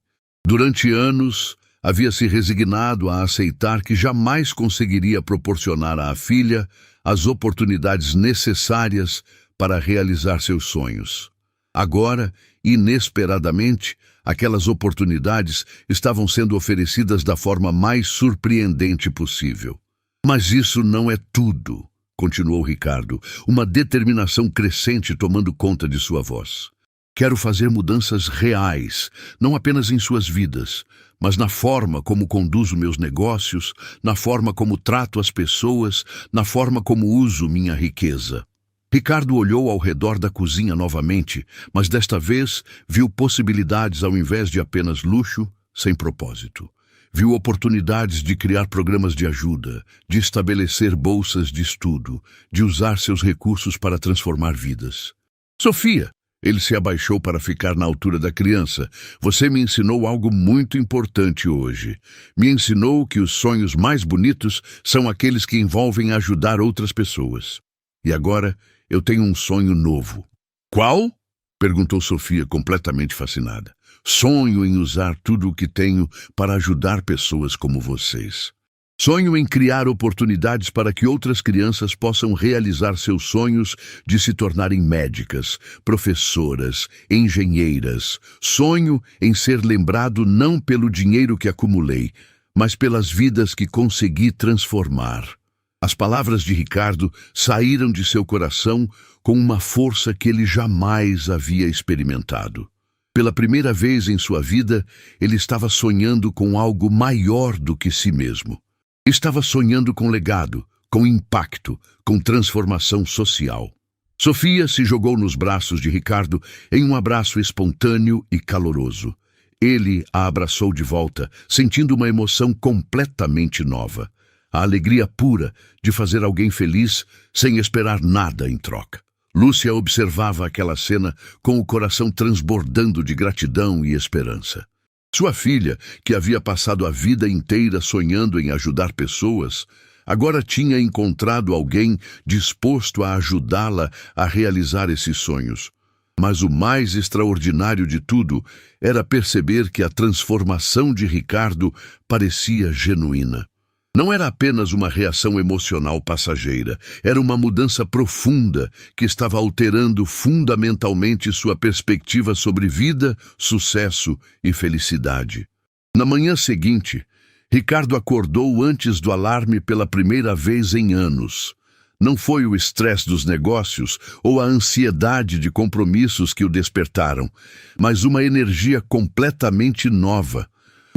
Durante anos, havia se resignado a aceitar que jamais conseguiria proporcionar à filha as oportunidades necessárias para realizar seus sonhos. Agora, inesperadamente, aquelas oportunidades estavam sendo oferecidas da forma mais surpreendente possível. Mas isso não é tudo, continuou Ricardo, uma determinação crescente tomando conta de sua voz. Quero fazer mudanças reais, não apenas em suas vidas, mas na forma como conduzo meus negócios, na forma como trato as pessoas, na forma como uso minha riqueza. Ricardo olhou ao redor da cozinha novamente, mas desta vez viu possibilidades ao invés de apenas luxo, sem propósito. Viu oportunidades de criar programas de ajuda, de estabelecer bolsas de estudo, de usar seus recursos para transformar vidas. Sofia! Ele se abaixou para ficar na altura da criança. Você me ensinou algo muito importante hoje. Me ensinou que os sonhos mais bonitos são aqueles que envolvem ajudar outras pessoas. E agora eu tenho um sonho novo. Qual? Perguntou Sofia, completamente fascinada. Sonho em usar tudo o que tenho para ajudar pessoas como vocês. Sonho em criar oportunidades para que outras crianças possam realizar seus sonhos de se tornarem médicas, professoras, engenheiras. Sonho em ser lembrado não pelo dinheiro que acumulei, mas pelas vidas que consegui transformar. As palavras de Ricardo saíram de seu coração com uma força que ele jamais havia experimentado. Pela primeira vez em sua vida, ele estava sonhando com algo maior do que si mesmo. Estava sonhando com legado, com impacto, com transformação social. Sofia se jogou nos braços de Ricardo em um abraço espontâneo e caloroso. Ele a abraçou de volta, sentindo uma emoção completamente nova. A alegria pura de fazer alguém feliz sem esperar nada em troca. Lúcia observava aquela cena com o coração transbordando de gratidão e esperança. Sua filha, que havia passado a vida inteira sonhando em ajudar pessoas, agora tinha encontrado alguém disposto a ajudá-la a realizar esses sonhos. Mas o mais extraordinário de tudo era perceber que a transformação de Ricardo parecia genuína. Não era apenas uma reação emocional passageira, era uma mudança profunda que estava alterando fundamentalmente sua perspectiva sobre vida, sucesso e felicidade. Na manhã seguinte, Ricardo acordou antes do alarme pela primeira vez em anos. Não foi o estresse dos negócios ou a ansiedade de compromissos que o despertaram, mas uma energia completamente nova.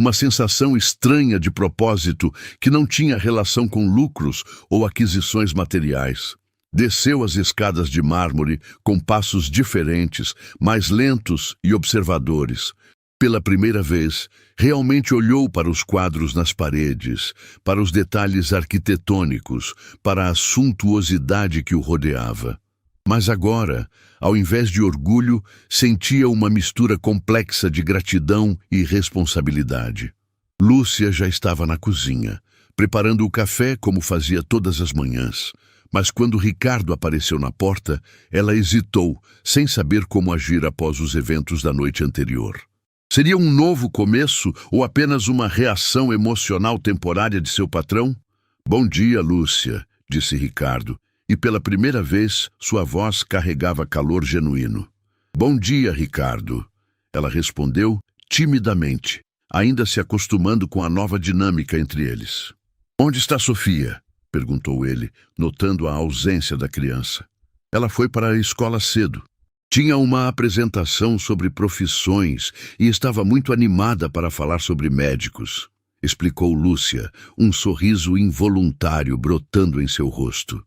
Uma sensação estranha de propósito que não tinha relação com lucros ou aquisições materiais. Desceu as escadas de mármore com passos diferentes, mais lentos e observadores. Pela primeira vez, realmente olhou para os quadros nas paredes, para os detalhes arquitetônicos, para a suntuosidade que o rodeava. Mas agora, ao invés de orgulho, sentia uma mistura complexa de gratidão e responsabilidade. Lúcia já estava na cozinha, preparando o café como fazia todas as manhãs. Mas quando Ricardo apareceu na porta, ela hesitou, sem saber como agir após os eventos da noite anterior. Seria um novo começo ou apenas uma reação emocional temporária de seu patrão? Bom dia, Lúcia, disse Ricardo. E pela primeira vez, sua voz carregava calor genuíno. Bom dia, Ricardo. Ela respondeu timidamente, ainda se acostumando com a nova dinâmica entre eles. Onde está Sofia? Perguntou ele, notando a ausência da criança. Ela foi para a escola cedo. Tinha uma apresentação sobre profissões e estava muito animada para falar sobre médicos, explicou Lúcia, um sorriso involuntário brotando em seu rosto.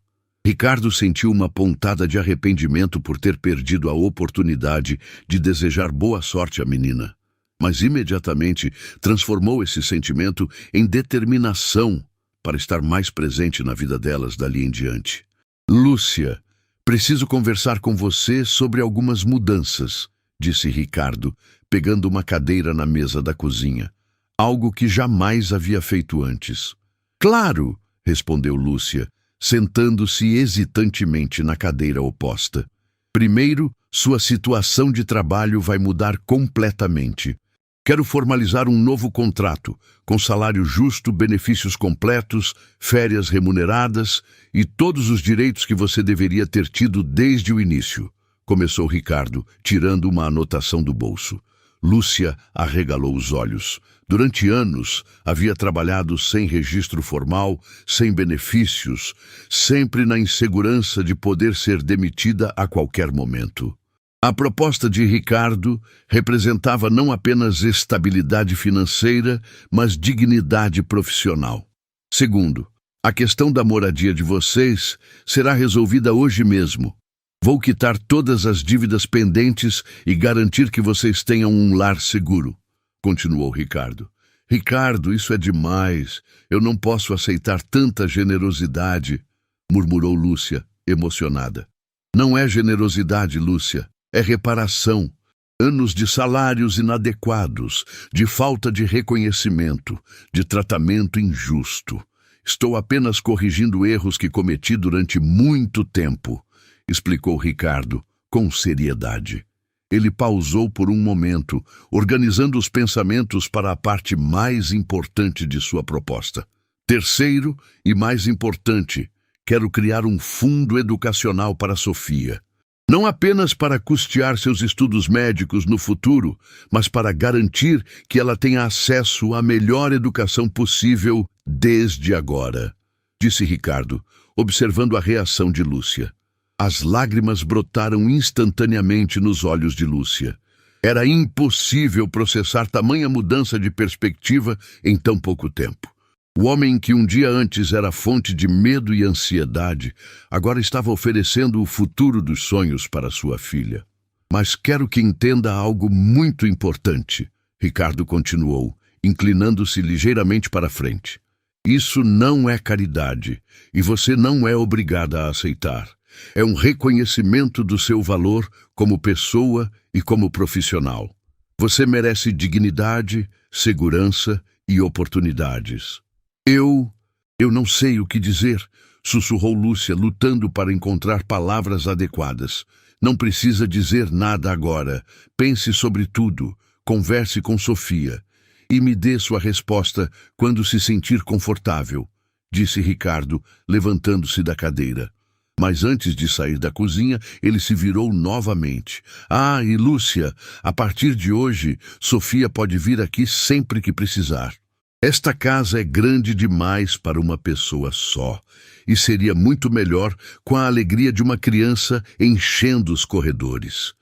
Ricardo sentiu uma pontada de arrependimento por ter perdido a oportunidade de desejar boa sorte à menina, mas imediatamente transformou esse sentimento em determinação para estar mais presente na vida delas dali em diante. Lúcia, preciso conversar com você sobre algumas mudanças, disse Ricardo, pegando uma cadeira na mesa da cozinha, algo que jamais havia feito antes. Claro, respondeu Lúcia, sentando-se hesitantemente na cadeira oposta. Primeiro, sua situação de trabalho vai mudar completamente. Quero formalizar um novo contrato, com salário justo, benefícios completos, férias remuneradas e todos os direitos que você deveria ter tido desde o início, começou Ricardo, tirando uma anotação do bolso. Lúcia arregalou os olhos. Durante anos, havia trabalhado sem registro formal, sem benefícios, sempre na insegurança de poder ser demitida a qualquer momento. A proposta de Ricardo representava não apenas estabilidade financeira, mas dignidade profissional. Segundo, a questão da moradia de vocês será resolvida hoje mesmo. Vou quitar todas as dívidas pendentes e garantir que vocês tenham um lar seguro, continuou Ricardo. Ricardo, isso é demais. Eu não posso aceitar tanta generosidade, murmurou Lúcia, emocionada. Não é generosidade, Lúcia. É reparação. Anos de salários inadequados, de falta de reconhecimento, de tratamento injusto. Estou apenas corrigindo erros que cometi durante muito tempo, explicou Ricardo, com seriedade. Ele pausou por um momento, organizando os pensamentos para a parte mais importante de sua proposta. Terceiro e mais importante, quero criar um fundo educacional para Sofia. Não apenas para custear seus estudos médicos no futuro, mas para garantir que ela tenha acesso à melhor educação possível desde agora, disse Ricardo, observando a reação de Lúcia. As lágrimas brotaram instantaneamente nos olhos de Lúcia. Era impossível processar tamanha mudança de perspectiva em tão pouco tempo. O homem que um dia antes era fonte de medo e ansiedade, agora estava oferecendo o futuro dos sonhos para sua filha. Mas quero que entenda algo muito importante, Ricardo continuou, inclinando-se ligeiramente para frente. Isso não é caridade, e você não é obrigada a aceitar. É um reconhecimento do seu valor como pessoa e como profissional. Você merece dignidade, segurança e oportunidades. Eu não sei o que dizer, sussurrou Lúcia, lutando para encontrar palavras adequadas. Não precisa dizer nada agora. Pense sobre tudo. Converse com Sofia. E me dê sua resposta quando se sentir confortável, disse Ricardo, levantando-se da cadeira. Mas antes de sair da cozinha, ele se virou novamente. Ah, e Lúcia, a partir de hoje, Sofia pode vir aqui sempre que precisar. Esta casa é grande demais para uma pessoa só, e seria muito melhor com a alegria de uma criança enchendo os corredores,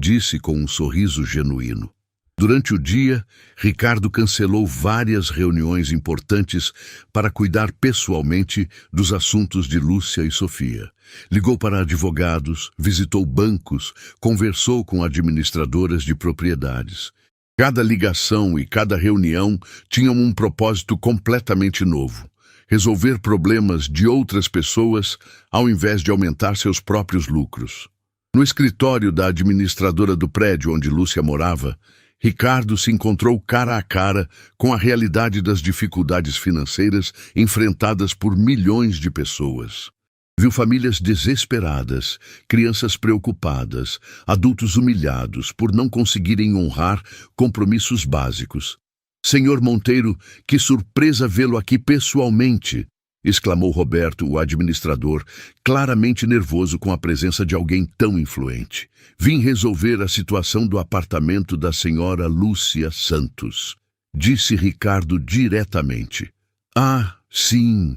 disse com um sorriso genuíno. Durante o dia, Ricardo cancelou várias reuniões importantes para cuidar pessoalmente dos assuntos de Lúcia e Sofia. Ligou para advogados, visitou bancos, conversou com administradoras de propriedades. Cada ligação e cada reunião tinham um propósito completamente novo: resolver problemas de outras pessoas ao invés de aumentar seus próprios lucros. No escritório da administradora do prédio onde Lúcia morava, Ricardo se encontrou cara a cara com a realidade das dificuldades financeiras enfrentadas por milhões de pessoas. Viu famílias desesperadas, crianças preocupadas, adultos humilhados por não conseguirem honrar compromissos básicos. Senhor Monteiro, que surpresa vê-lo aqui pessoalmente, exclamou Roberto, o administrador, claramente nervoso com a presença de alguém tão influente. Vim resolver a situação do apartamento da senhora Lúcia Santos, disse Ricardo diretamente. Ah, sim.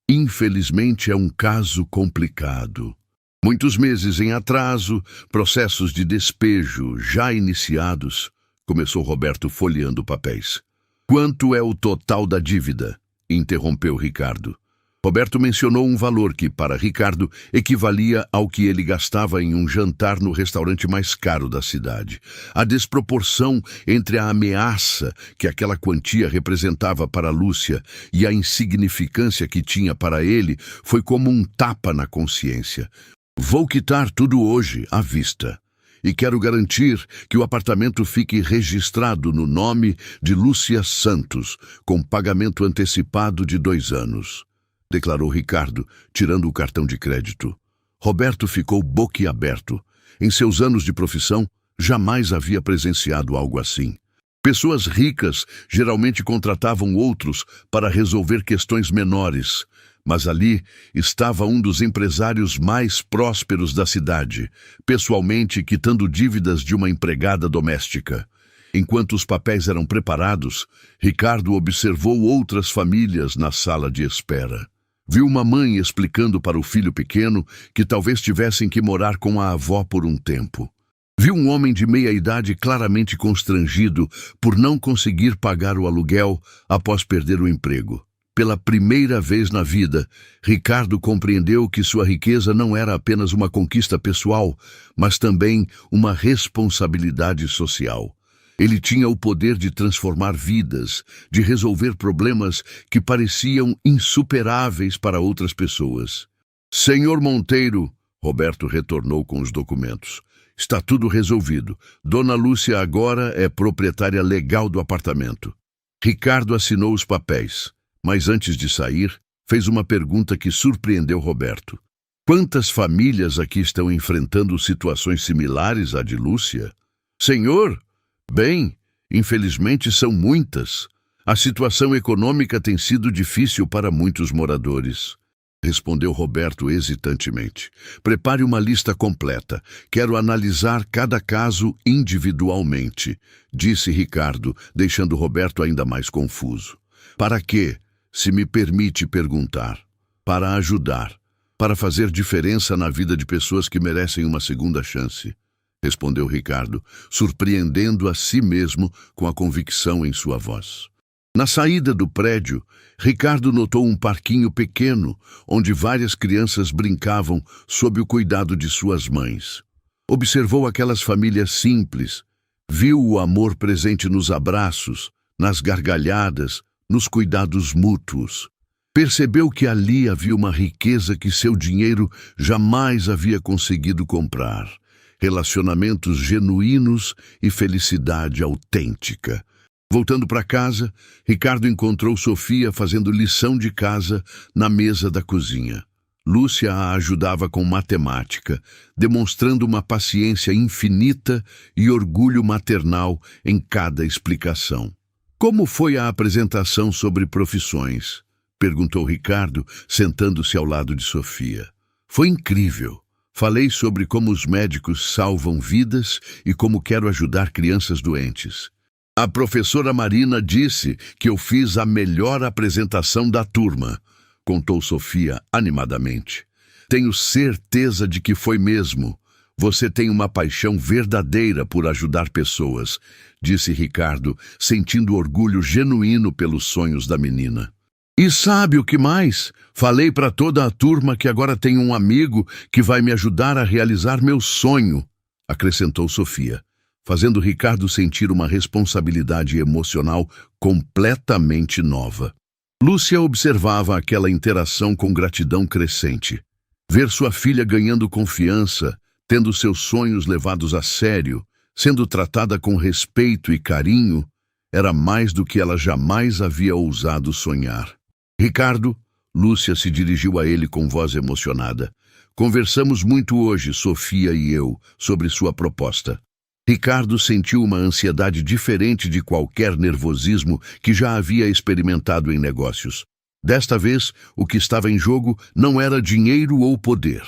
Infelizmente é um caso complicado. Muitos meses em atraso, processos de despejo já iniciados, começou Roberto folheando papéis. Quanto é o total da dívida? Interrompeu Ricardo. Roberto mencionou um valor que, para Ricardo, equivalia ao que ele gastava em um jantar no restaurante mais caro da cidade. A desproporção entre a ameaça que aquela quantia representava para Lúcia e a insignificância que tinha para ele foi como um tapa na consciência. Vou quitar tudo hoje, à vista. E quero garantir que o apartamento fique registrado no nome de Lúcia Santos, com pagamento antecipado de 2 anos. Declarou Ricardo, tirando o cartão de crédito. Roberto ficou boquiaberto. Em seus anos de profissão, jamais havia presenciado algo assim. Pessoas ricas geralmente contratavam outros para resolver questões menores, mas ali estava um dos empresários mais prósperos da cidade, pessoalmente quitando dívidas de uma empregada doméstica. Enquanto os papéis eram preparados, Ricardo observou outras famílias na sala de espera. Viu uma mãe explicando para o filho pequeno que talvez tivessem que morar com a avó por um tempo. Viu um homem de meia-idade claramente constrangido por não conseguir pagar o aluguel após perder o emprego. Pela primeira vez na vida, Ricardo compreendeu que sua riqueza não era apenas uma conquista pessoal, mas também uma responsabilidade social. Ele tinha o poder de transformar vidas, de resolver problemas que pareciam insuperáveis para outras pessoas. Senhor Monteiro, Roberto retornou com os documentos. Está tudo resolvido. Dona Lúcia agora é proprietária legal do apartamento. Ricardo assinou os papéis, mas antes de sair, fez uma pergunta que surpreendeu Roberto. Quantas famílias aqui estão enfrentando situações similares à de Lúcia? Senhor? Bem, infelizmente são muitas. A situação econômica tem sido difícil para muitos moradores. Respondeu Roberto hesitantemente. Prepare uma lista completa. Quero analisar cada caso individualmente, disse Ricardo, deixando Roberto ainda mais confuso. Para quê? Se me permite perguntar. Para ajudar. Para fazer diferença na vida de pessoas que merecem uma segunda chance. Respondeu Ricardo, surpreendendo a si mesmo com a convicção em sua voz. Na saída do prédio, Ricardo notou um parquinho pequeno, onde várias crianças brincavam sob o cuidado de suas mães. Observou aquelas famílias simples, viu o amor presente nos abraços, nas gargalhadas, nos cuidados mútuos. Percebeu que ali havia uma riqueza que seu dinheiro jamais havia conseguido comprar. Relacionamentos genuínos e felicidade autêntica. Voltando para casa, Ricardo encontrou Sofia fazendo lição de casa na mesa da cozinha. Lúcia a ajudava com matemática, demonstrando uma paciência infinita e orgulho maternal em cada explicação. Como foi a apresentação sobre profissões? Perguntou Ricardo, sentando-se ao lado de Sofia. Foi incrível. Falei sobre como os médicos salvam vidas e como quero ajudar crianças doentes. A professora Marina disse que eu fiz a melhor apresentação da turma, contou Sofia animadamente. Tenho certeza de que foi mesmo. Você tem uma paixão verdadeira por ajudar pessoas, disse Ricardo, sentindo orgulho genuíno pelos sonhos da menina. E sabe o que mais? Falei para toda a turma que agora tenho um amigo que vai me ajudar a realizar meu sonho, acrescentou Sofia, fazendo Ricardo sentir uma responsabilidade emocional completamente nova. Lúcia observava aquela interação com gratidão crescente. Ver sua filha ganhando confiança, tendo seus sonhos levados a sério, sendo tratada com respeito e carinho, era mais do que ela jamais havia ousado sonhar. Ricardo, Lúcia se dirigiu a ele com voz emocionada. Conversamos muito hoje, Sofia e eu, sobre sua proposta. Ricardo sentiu uma ansiedade diferente de qualquer nervosismo que já havia experimentado em negócios. Desta vez, o que estava em jogo não era dinheiro ou poder,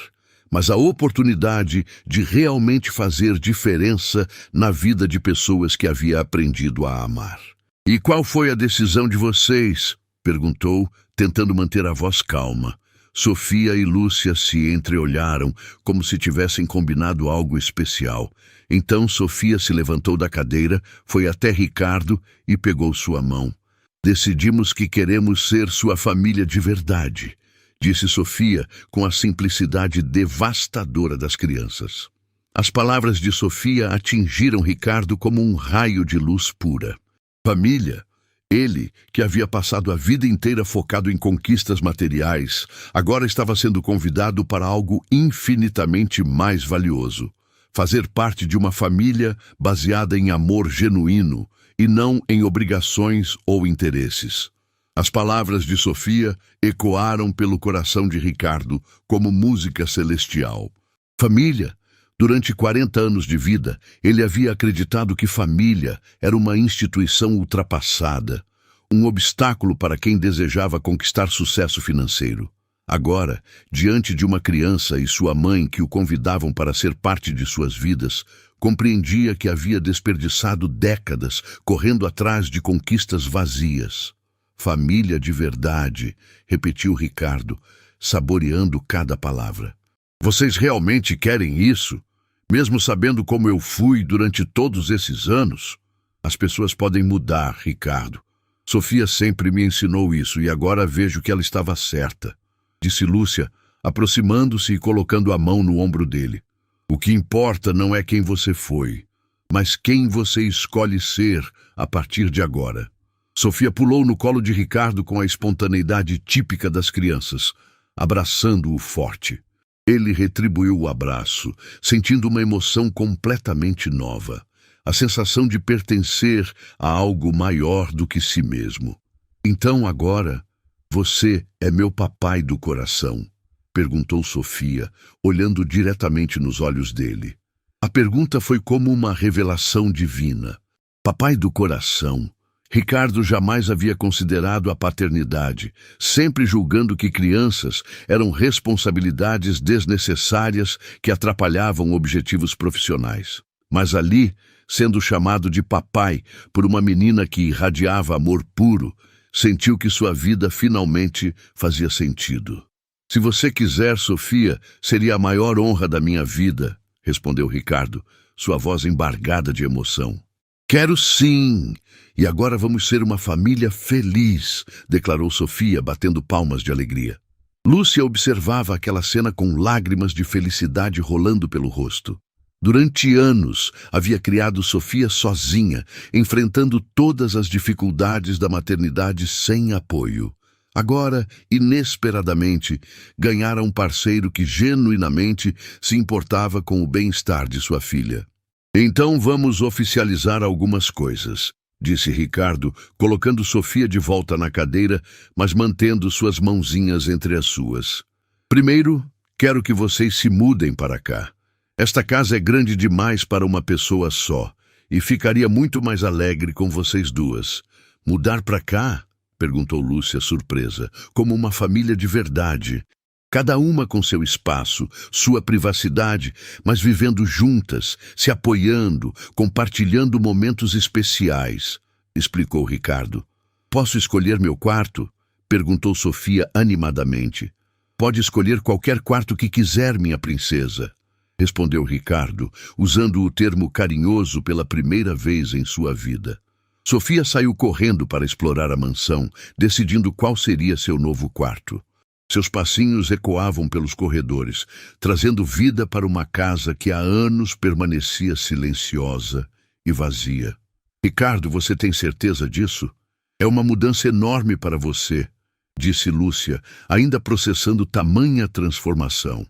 mas a oportunidade de realmente fazer diferença na vida de pessoas que havia aprendido a amar. E qual foi a decisão de vocês? Perguntou, tentando manter a voz calma. Sofia e Lúcia se entreolharam, como se tivessem combinado algo especial. Então Sofia se levantou da cadeira, foi até Ricardo e pegou sua mão. Decidimos que queremos ser sua família de verdade, disse Sofia com a simplicidade devastadora das crianças. As palavras de Sofia atingiram Ricardo como um raio de luz pura. Família? Ele, que havia passado a vida inteira focado em conquistas materiais, agora estava sendo convidado para algo infinitamente mais valioso. Fazer parte de uma família baseada em amor genuíno e não em obrigações ou interesses. As palavras de Sofia ecoaram pelo coração de Ricardo como música celestial. Família? Durante 40 anos de vida, ele havia acreditado que família era uma instituição ultrapassada, um obstáculo para quem desejava conquistar sucesso financeiro. Agora, diante de uma criança e sua mãe que o convidavam para ser parte de suas vidas, compreendia que havia desperdiçado décadas correndo atrás de conquistas vazias. Família de verdade, repetiu Ricardo, saboreando cada palavra. Vocês realmente querem isso? Mesmo sabendo como eu fui durante todos esses anos? As pessoas podem mudar, Ricardo. Sofia sempre me ensinou isso e agora vejo que ela estava certa, disse Lúcia, aproximando-se e colocando a mão no ombro dele. O que importa não é quem você foi, mas quem você escolhe ser a partir de agora. Sofia pulou no colo de Ricardo com a espontaneidade típica das crianças, abraçando-o forte. Ele retribuiu o abraço, sentindo uma emoção completamente nova, a sensação de pertencer a algo maior do que si mesmo. Então agora, você é meu papai do coração, perguntou Sofia, olhando diretamente nos olhos dele. A pergunta foi como uma revelação divina. Papai do coração. Ricardo jamais havia considerado a paternidade, sempre julgando que crianças eram responsabilidades desnecessárias que atrapalhavam objetivos profissionais. Mas ali, sendo chamado de papai por uma menina que irradiava amor puro, sentiu que sua vida finalmente fazia sentido. Se você quiser, Sofia, seria a maior honra da minha vida, respondeu Ricardo, sua voz embargada de emoção. Quero sim! E agora vamos ser uma família feliz, declarou Sofia, batendo palmas de alegria. Lúcia observava aquela cena com lágrimas de felicidade rolando pelo rosto. Durante anos, havia criado Sofia sozinha, enfrentando todas as dificuldades da maternidade sem apoio. Agora, inesperadamente, ganhara um parceiro que genuinamente se importava com o bem-estar de sua filha. Então vamos oficializar algumas coisas, disse Ricardo, colocando Sofia de volta na cadeira, mas mantendo suas mãozinhas entre as suas. Primeiro, quero que vocês se mudem para cá. Esta casa é grande demais para uma pessoa só, e ficaria muito mais alegre com vocês duas. Mudar para cá? Perguntou Lúcia, surpresa, como uma família de verdade. Cada uma com seu espaço, sua privacidade, mas vivendo juntas, se apoiando, compartilhando momentos especiais, explicou Ricardo. Posso escolher meu quarto? Perguntou Sofia animadamente. Pode escolher qualquer quarto que quiser, minha princesa, respondeu Ricardo, usando o termo carinhoso pela primeira vez em sua vida. Sofia saiu correndo para explorar a mansão, decidindo qual seria seu novo quarto. Seus passinhos ecoavam pelos corredores, trazendo vida para uma casa que há anos permanecia silenciosa e vazia. Ricardo, você tem certeza disso? É uma mudança enorme para você, disse Lúcia, ainda processando tamanha transformação.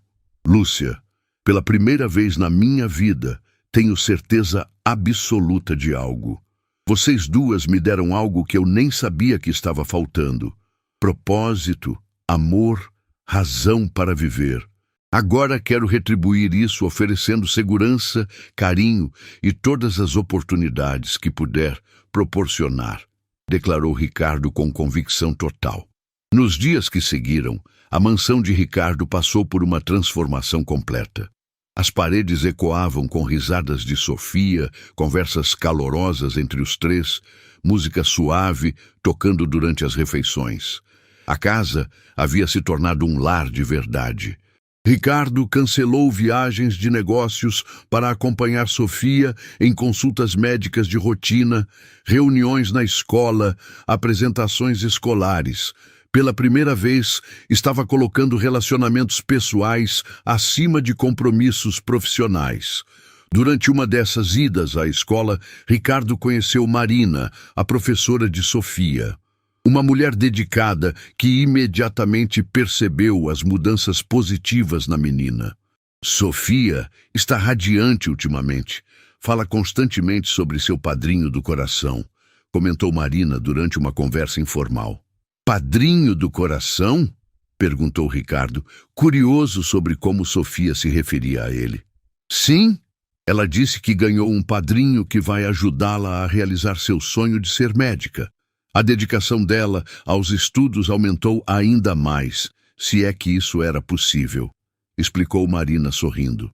Lúcia, pela primeira vez na minha vida, tenho certeza absoluta de algo. Vocês duas me deram algo que eu nem sabia que estava faltando. Propósito, amor, razão para viver. Agora quero retribuir isso oferecendo segurança, carinho e todas as oportunidades que puder proporcionar, declarou Ricardo com convicção total. Nos dias que seguiram, a mansão de Ricardo passou por uma transformação completa. As paredes ecoavam com risadas de Sofia, conversas calorosas entre os três, música suave tocando durante as refeições. A casa havia se tornado um lar de verdade. Ricardo cancelou viagens de negócios para acompanhar Sofia em consultas médicas de rotina, reuniões na escola, apresentações escolares. Pela primeira vez, estava colocando relacionamentos pessoais acima de compromissos profissionais. Durante uma dessas idas à escola, Ricardo conheceu Marina, a professora de Sofia. Uma mulher dedicada que imediatamente percebeu as mudanças positivas na menina. Sofia está radiante ultimamente. Fala constantemente sobre seu padrinho do coração, comentou Marina durante uma conversa informal. Padrinho do coração? Perguntou Ricardo, curioso sobre como Sofia se referia a ele. Sim, ela disse que ganhou um padrinho que vai ajudá-la a realizar seu sonho de ser médica. A dedicação dela aos estudos aumentou ainda mais, se é que isso era possível, explicou Marina sorrindo.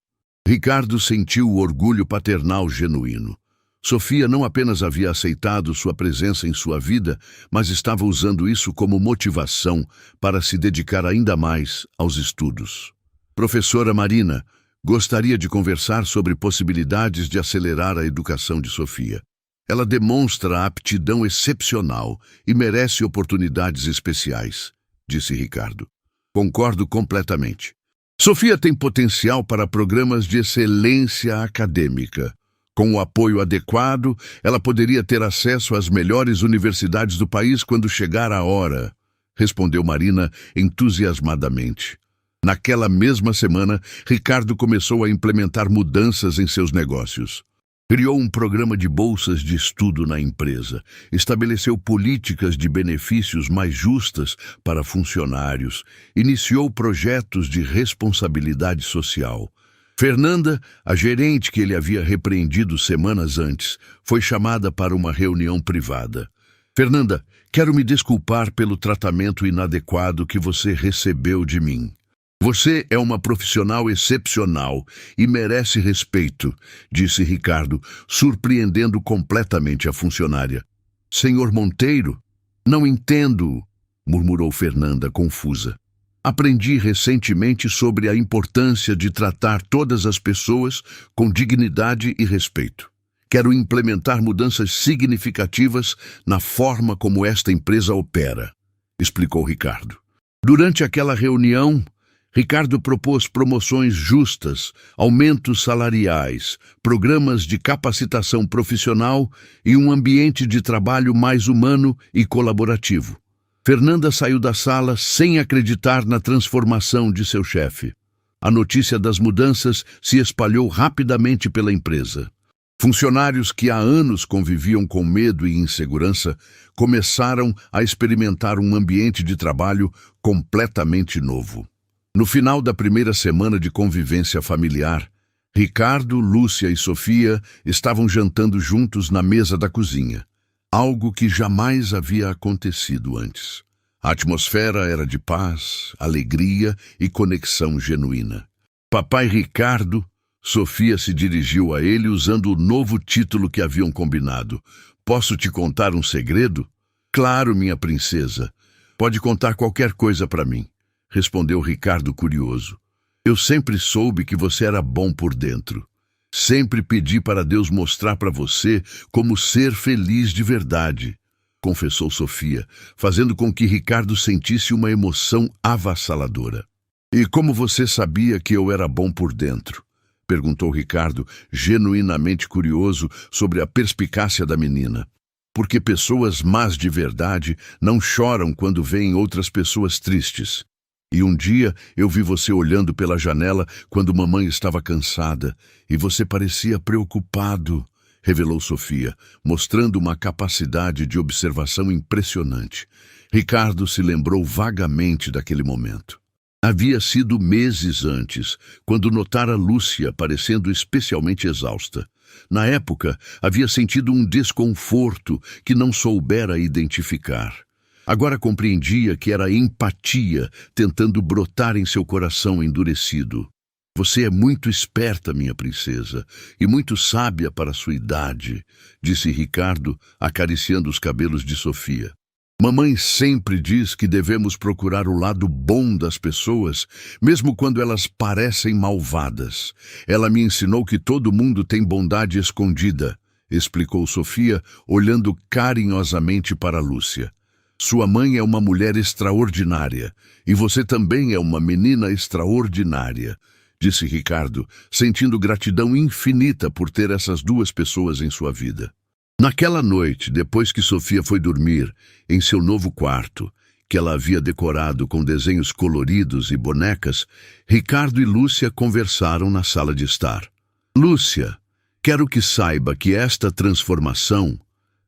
Ricardo sentiu o orgulho paternal genuíno. Sofia não apenas havia aceitado sua presença em sua vida, mas estava usando isso como motivação para se dedicar ainda mais aos estudos. Professora Marina, gostaria de conversar sobre possibilidades de acelerar a educação de Sofia. Ela demonstra aptidão excepcional e merece oportunidades especiais, disse Ricardo. Concordo completamente. Sofia tem potencial para programas de excelência acadêmica. Com o apoio adequado, ela poderia ter acesso às melhores universidades do país quando chegar a hora, respondeu Marina entusiasmadamente. Naquela mesma semana, Ricardo começou a implementar mudanças em seus negócios. Criou um programa de bolsas de estudo na empresa, estabeleceu políticas de benefícios mais justas para funcionários, iniciou projetos de responsabilidade social. Fernanda, a gerente que ele havia repreendido semanas antes, foi chamada para uma reunião privada. Fernanda, quero me desculpar pelo tratamento inadequado que você recebeu de mim. Você é uma profissional excepcional e merece respeito, disse Ricardo, surpreendendo completamente a funcionária. Senhor Monteiro? Não entendo, murmurou Fernanda, confusa. Aprendi recentemente sobre a importância de tratar todas as pessoas com dignidade e respeito. Quero implementar mudanças significativas na forma como esta empresa opera, explicou Ricardo. Durante aquela reunião, Ricardo propôs promoções justas, aumentos salariais, programas de capacitação profissional e um ambiente de trabalho mais humano e colaborativo. Fernanda saiu da sala sem acreditar na transformação de seu chefe. A notícia das mudanças se espalhou rapidamente pela empresa. Funcionários que há anos conviviam com medo e insegurança começaram a experimentar um ambiente de trabalho completamente novo. No final da primeira semana de convivência familiar, Ricardo, Lúcia e Sofia estavam jantando juntos na mesa da cozinha. Algo que jamais havia acontecido antes. A atmosfera era de paz, alegria e conexão genuína. Papai Ricardo, Sofia se dirigiu a ele usando o novo título que haviam combinado. Posso te contar um segredo? Claro, minha princesa. Pode contar qualquer coisa para mim, respondeu Ricardo curioso. Eu sempre soube que você era bom por dentro. Sempre pedi para Deus mostrar para você como ser feliz de verdade, confessou Sofia, fazendo com que Ricardo sentisse uma emoção avassaladora. E como você sabia que eu era bom por dentro? Perguntou Ricardo, genuinamente curioso sobre a perspicácia da menina. Porque pessoas más de verdade não choram quando veem outras pessoas tristes. E um dia eu vi você olhando pela janela quando mamãe estava cansada e você parecia preocupado, revelou Sofia, mostrando uma capacidade de observação impressionante. Ricardo se lembrou vagamente daquele momento. Havia sido meses antes, quando notara Lúcia parecendo especialmente exausta. Na época, havia sentido um desconforto que não soubera identificar. Agora compreendia que era empatia tentando brotar em seu coração endurecido. Você é muito esperta, minha princesa, e muito sábia para sua idade, disse Ricardo, acariciando os cabelos de Sofia. Mamãe sempre diz que devemos procurar o lado bom das pessoas, mesmo quando elas parecem malvadas. Ela me ensinou que todo mundo tem bondade escondida, explicou Sofia, olhando carinhosamente para Lúcia. Sua mãe é uma mulher extraordinária, e você também é uma menina extraordinária, disse Ricardo, sentindo gratidão infinita por ter essas duas pessoas em sua vida. Naquela noite, depois que Sofia foi dormir, em seu novo quarto, que ela havia decorado com desenhos coloridos e bonecas, Ricardo e Lúcia conversaram na sala de estar. Lúcia, quero que saiba que esta transformação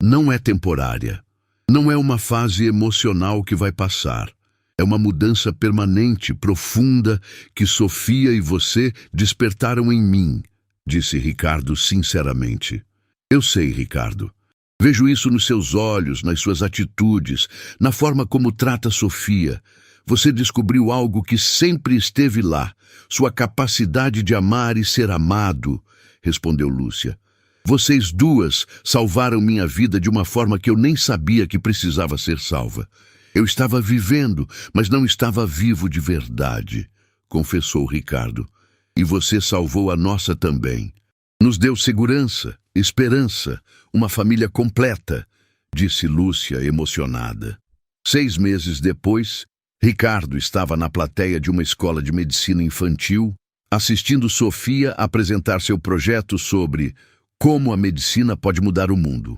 não é temporária. Não é uma fase emocional que vai passar. É uma mudança permanente, profunda, que Sofia e você despertaram em mim, disse Ricardo sinceramente. Eu sei, Ricardo. Vejo isso nos seus olhos, nas suas atitudes, na forma como trata Sofia. Você descobriu algo que sempre esteve lá, sua capacidade de amar e ser amado, respondeu Lúcia. Vocês duas salvaram minha vida de uma forma que eu nem sabia que precisava ser salva. Eu estava vivendo, mas não estava vivo de verdade, confessou Ricardo. E você salvou a nossa também. Nos deu segurança, esperança, uma família completa, disse Lúcia emocionada. 6 meses depois, Ricardo estava na plateia de uma escola de medicina infantil, assistindo Sofia apresentar seu projeto sobre como a medicina pode mudar o mundo.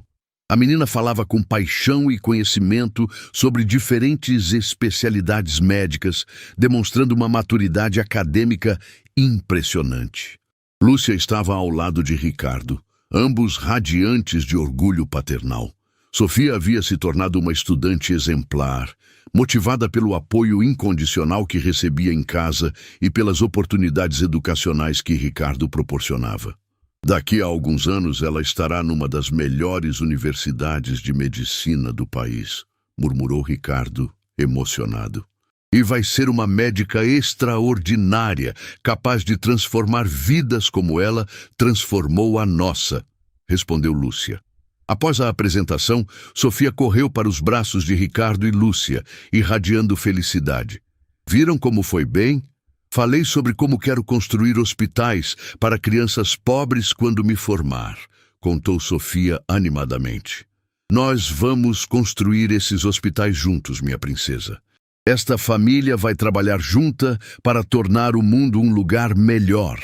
A menina falava com paixão e conhecimento sobre diferentes especialidades médicas, demonstrando uma maturidade acadêmica impressionante. Lúcia estava ao lado de Ricardo, ambos radiantes de orgulho paternal. Sofia havia se tornado uma estudante exemplar, motivada pelo apoio incondicional que recebia em casa e pelas oportunidades educacionais que Ricardo proporcionava. Daqui a alguns anos ela estará numa das melhores universidades de medicina do país, murmurou Ricardo, emocionado. E vai ser uma médica extraordinária, capaz de transformar vidas como ela transformou a nossa, respondeu Lúcia. Após a apresentação, Sofia correu para os braços de Ricardo e Lúcia, irradiando felicidade. Viram como foi bem? Falei sobre como quero construir hospitais para crianças pobres quando me formar, contou Sofia animadamente. Nós vamos construir esses hospitais juntos, minha princesa. Esta família vai trabalhar junta para tornar o mundo um lugar melhor,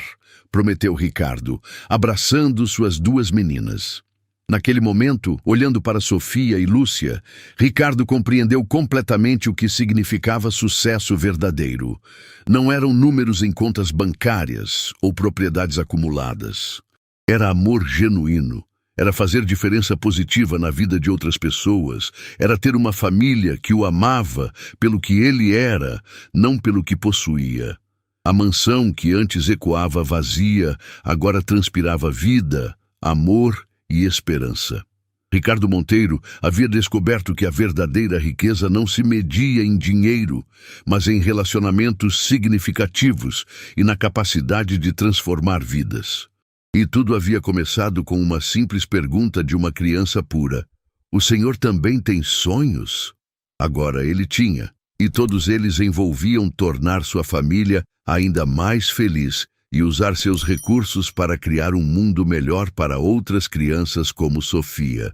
prometeu Ricardo, abraçando suas 2 meninas. Naquele momento, olhando para Sofia e Lúcia, Ricardo compreendeu completamente o que significava sucesso verdadeiro. Não eram números em contas bancárias ou propriedades acumuladas. Era amor genuíno. Era fazer diferença positiva na vida de outras pessoas. Era ter uma família que o amava pelo que ele era, não pelo que possuía. A mansão que antes ecoava vazia, agora transpirava vida, amor e esperança. Ricardo Monteiro havia descoberto que a verdadeira riqueza não se media em dinheiro, mas em relacionamentos significativos e na capacidade de transformar vidas. E tudo havia começado com uma simples pergunta de uma criança pura. O Senhor também tem sonhos? Agora ele tinha, e todos eles envolviam tornar sua família ainda mais feliz e usar seus recursos para criar um mundo melhor para outras crianças como Sofia.